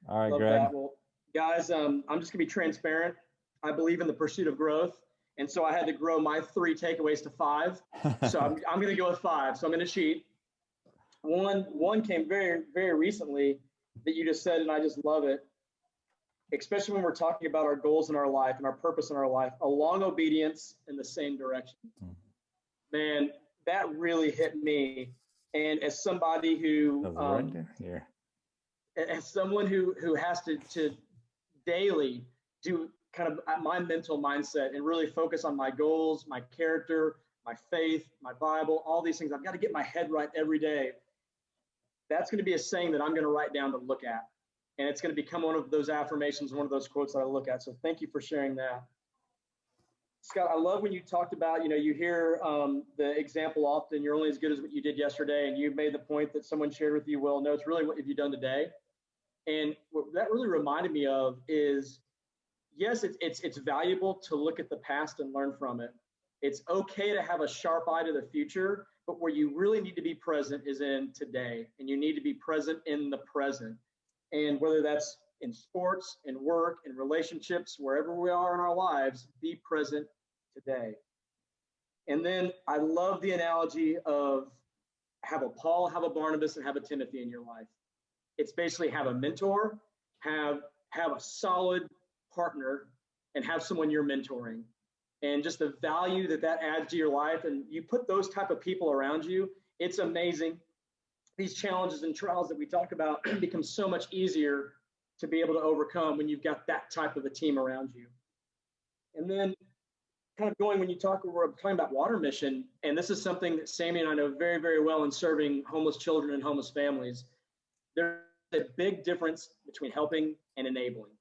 All right, Love Greg. That. Well, guys, I'm just gonna be transparent. I believe in the pursuit of growth, and so I had to grow my 3 takeaways to 5. So I'm gonna go with 5. So I'm gonna cheat. One came very, very recently that you just said, and I just love it. Especially when we're talking about our goals in our life and our purpose in our life, a long obedience in the same direction. Man, that really hit me. And as somebody who, as someone who has to daily do kind of my mental mindset and really focus on my goals, my character, my faith, my Bible, all these things, I've got to get my head right every day. That's going to be a saying that I'm going to write down to look at. And it's going to become one of those affirmations, one of those quotes that I look at. So thank you for sharing that. Scott, I love when you talked about, you hear the example often, you're only as good as what you did yesterday. And you made the point that someone shared with you, well, no, it's really what have you done today? And what that really reminded me of is, yes, it's valuable to look at the past and learn from it. It's okay to have a sharp eye to the future, but where you really need to be present is in today, and you need to be present in the present. And whether that's in sports, in work, in relationships, wherever we are in our lives, be present today. And then I love the analogy of have a Paul, have a Barnabas, and have a Timothy in your life. It's basically have a mentor, have a solid partner, and have someone you're mentoring. And just the value that adds to your life, and you put those type of people around you, it's amazing. These challenges and trials that we talk about become so much easier to be able to overcome when you've got that type of a team around you. And then kind of going, we're talking about water mission, and this is something that Sammy and I know very, very well in serving homeless children and homeless families. There's a big difference between helping and enabling.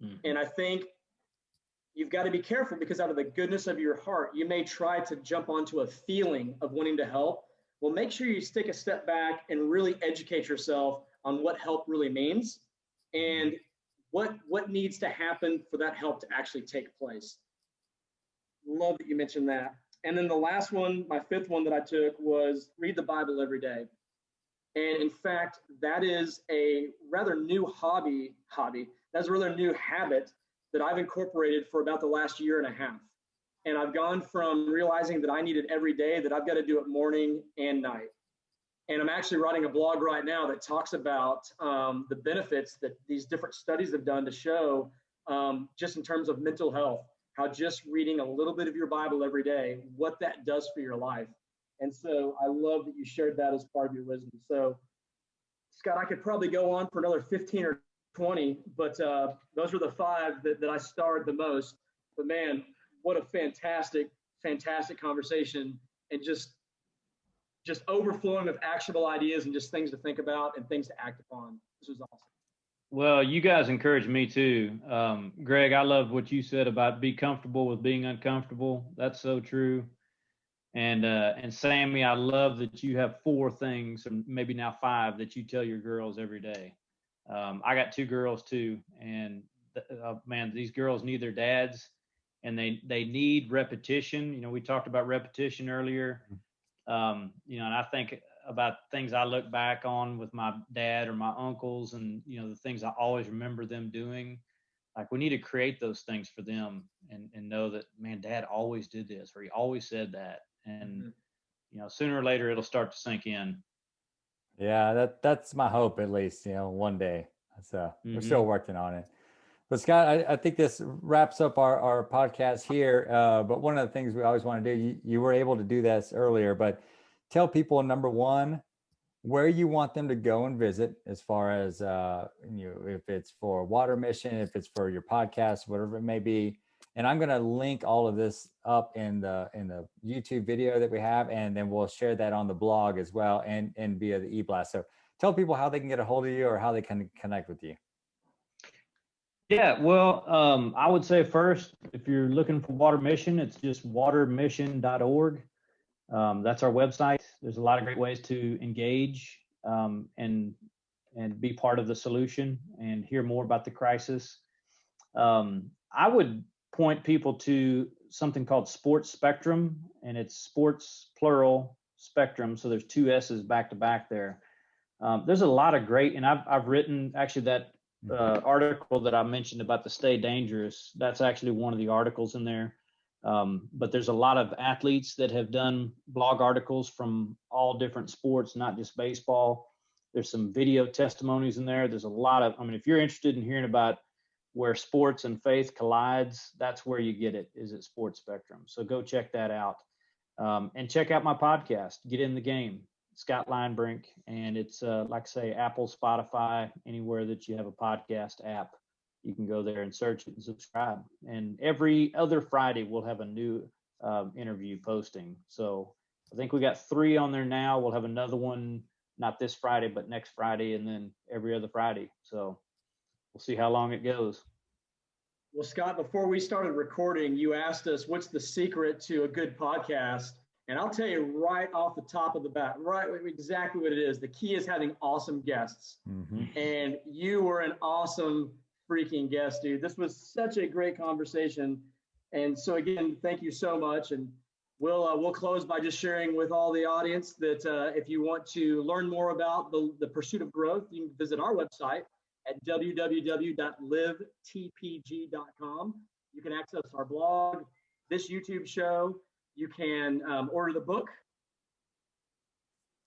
Mm-hmm. And I think you've got to be careful, because out of the goodness of your heart, you may try to jump onto a feeling of wanting to help. Well, make sure you take a step back and really educate yourself on what help really means and what needs to happen for that help to actually take place. Love that you mentioned that. And then the last one, my fifth one that I took, was read the Bible every day. And in fact, that is a rather new hobby. That's a rather new habit that I've incorporated for about the last year and a half. And I've gone from realizing that I need it every day, that I've got to do it morning and night. And I'm actually writing a blog right now that talks about the benefits that these different studies have done to show just in terms of mental health, how just reading a little bit of your Bible every day, what that does for your life. And so I love that you shared that as part of your wisdom. So, Scott, I could probably go on for another 15 or 20, but those are the 5 that I starred the most. But man, what a fantastic conversation, and just overflowing with actionable ideas and just things to think about and things to act upon. This was awesome. Well, you guys encouraged me too. Greg, I love what you said about be comfortable with being uncomfortable. That's so true. And Sammy, I love that you have 4 things, or maybe now 5, that you tell your girls every day. I got 2 girls too, and man, these girls need their dads, and they need repetition. You know, we talked about repetition earlier. And I think about things I look back on with my dad or my uncles, and the things I always remember them doing. Like, we need to create those things for them, and know that, man, Dad always did this, or he always said that, and sooner or later it'll start to sink in. Yeah, that's my hope, at least, one day. So we're still working on it. But Scott, I think this wraps up our podcast here. But one of the things we always want to do, you were able to do this earlier, but tell people, number one, where you want them to go and visit, as far as if it's for water mission, if it's for your podcast, whatever it may be. And I'm going to link all of this up in the YouTube video that we have, and then we'll share that on the blog as well, and via the e-blast. So tell people how they can get a hold of you, or how they can connect with you. Yeah, well, I would say first, if you're looking for Water Mission, it's just watermission.org. That's our website. There's a lot of great ways to engage and be part of the solution and hear more about the crisis. I would point people to something called Sports Spectrum, and it's sports plural spectrum. So there's 2 S's back to back there. There's a lot of great, and I've written actually that article that I mentioned about the Stay Dangerous. That's actually one of the articles in there. But there's a lot of athletes that have done blog articles from all different sports, not just baseball. There's some video testimonies in there. There's a lot of, if you're interested in hearing about where sports and faith collides, that's where you get it, is at Sports Spectrum. So go check that out. And check out my podcast, Get in the Game, Scott Limebrink. And it's, like I say, Apple, Spotify, anywhere that you have a podcast app. You can go there and search it and subscribe. And every other Friday, we'll have a new interview posting. So I think we got 3 on there now. We'll have another one, not this Friday, but next Friday, and then every other Friday. So we'll see how long it goes. Well, Scott, before we started recording, you asked us what's the secret to a good podcast. And I'll tell you right off the top of the bat, right exactly what it is. The key is having awesome guests. Mm-hmm. And you were an awesome freaking guest, dude. This was such a great conversation. And so again, thank you so much. And we'll close by just sharing with all the audience that if you want to learn more about the pursuit of growth, you can visit our website at www.livetpg.com. You can access our blog, this YouTube show. You can order the book,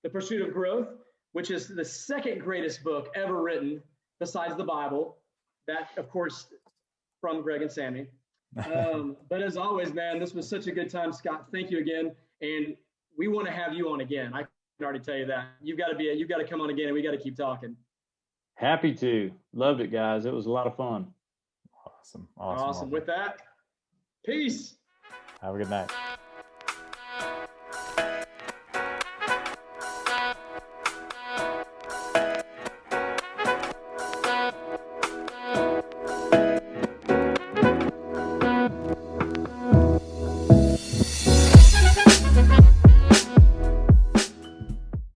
The Pursuit of Growth, which is the second greatest book ever written besides the Bible. That, of course, from Greg and Sammy. But as always, man, this was such a good time, Scott. Thank you again. And we want to have you on again. I can already tell you that. You've got to come on again, and we got to keep talking. Happy to. Loved it, guys. It was a lot of fun. Awesome. With that, peace. Have a good night.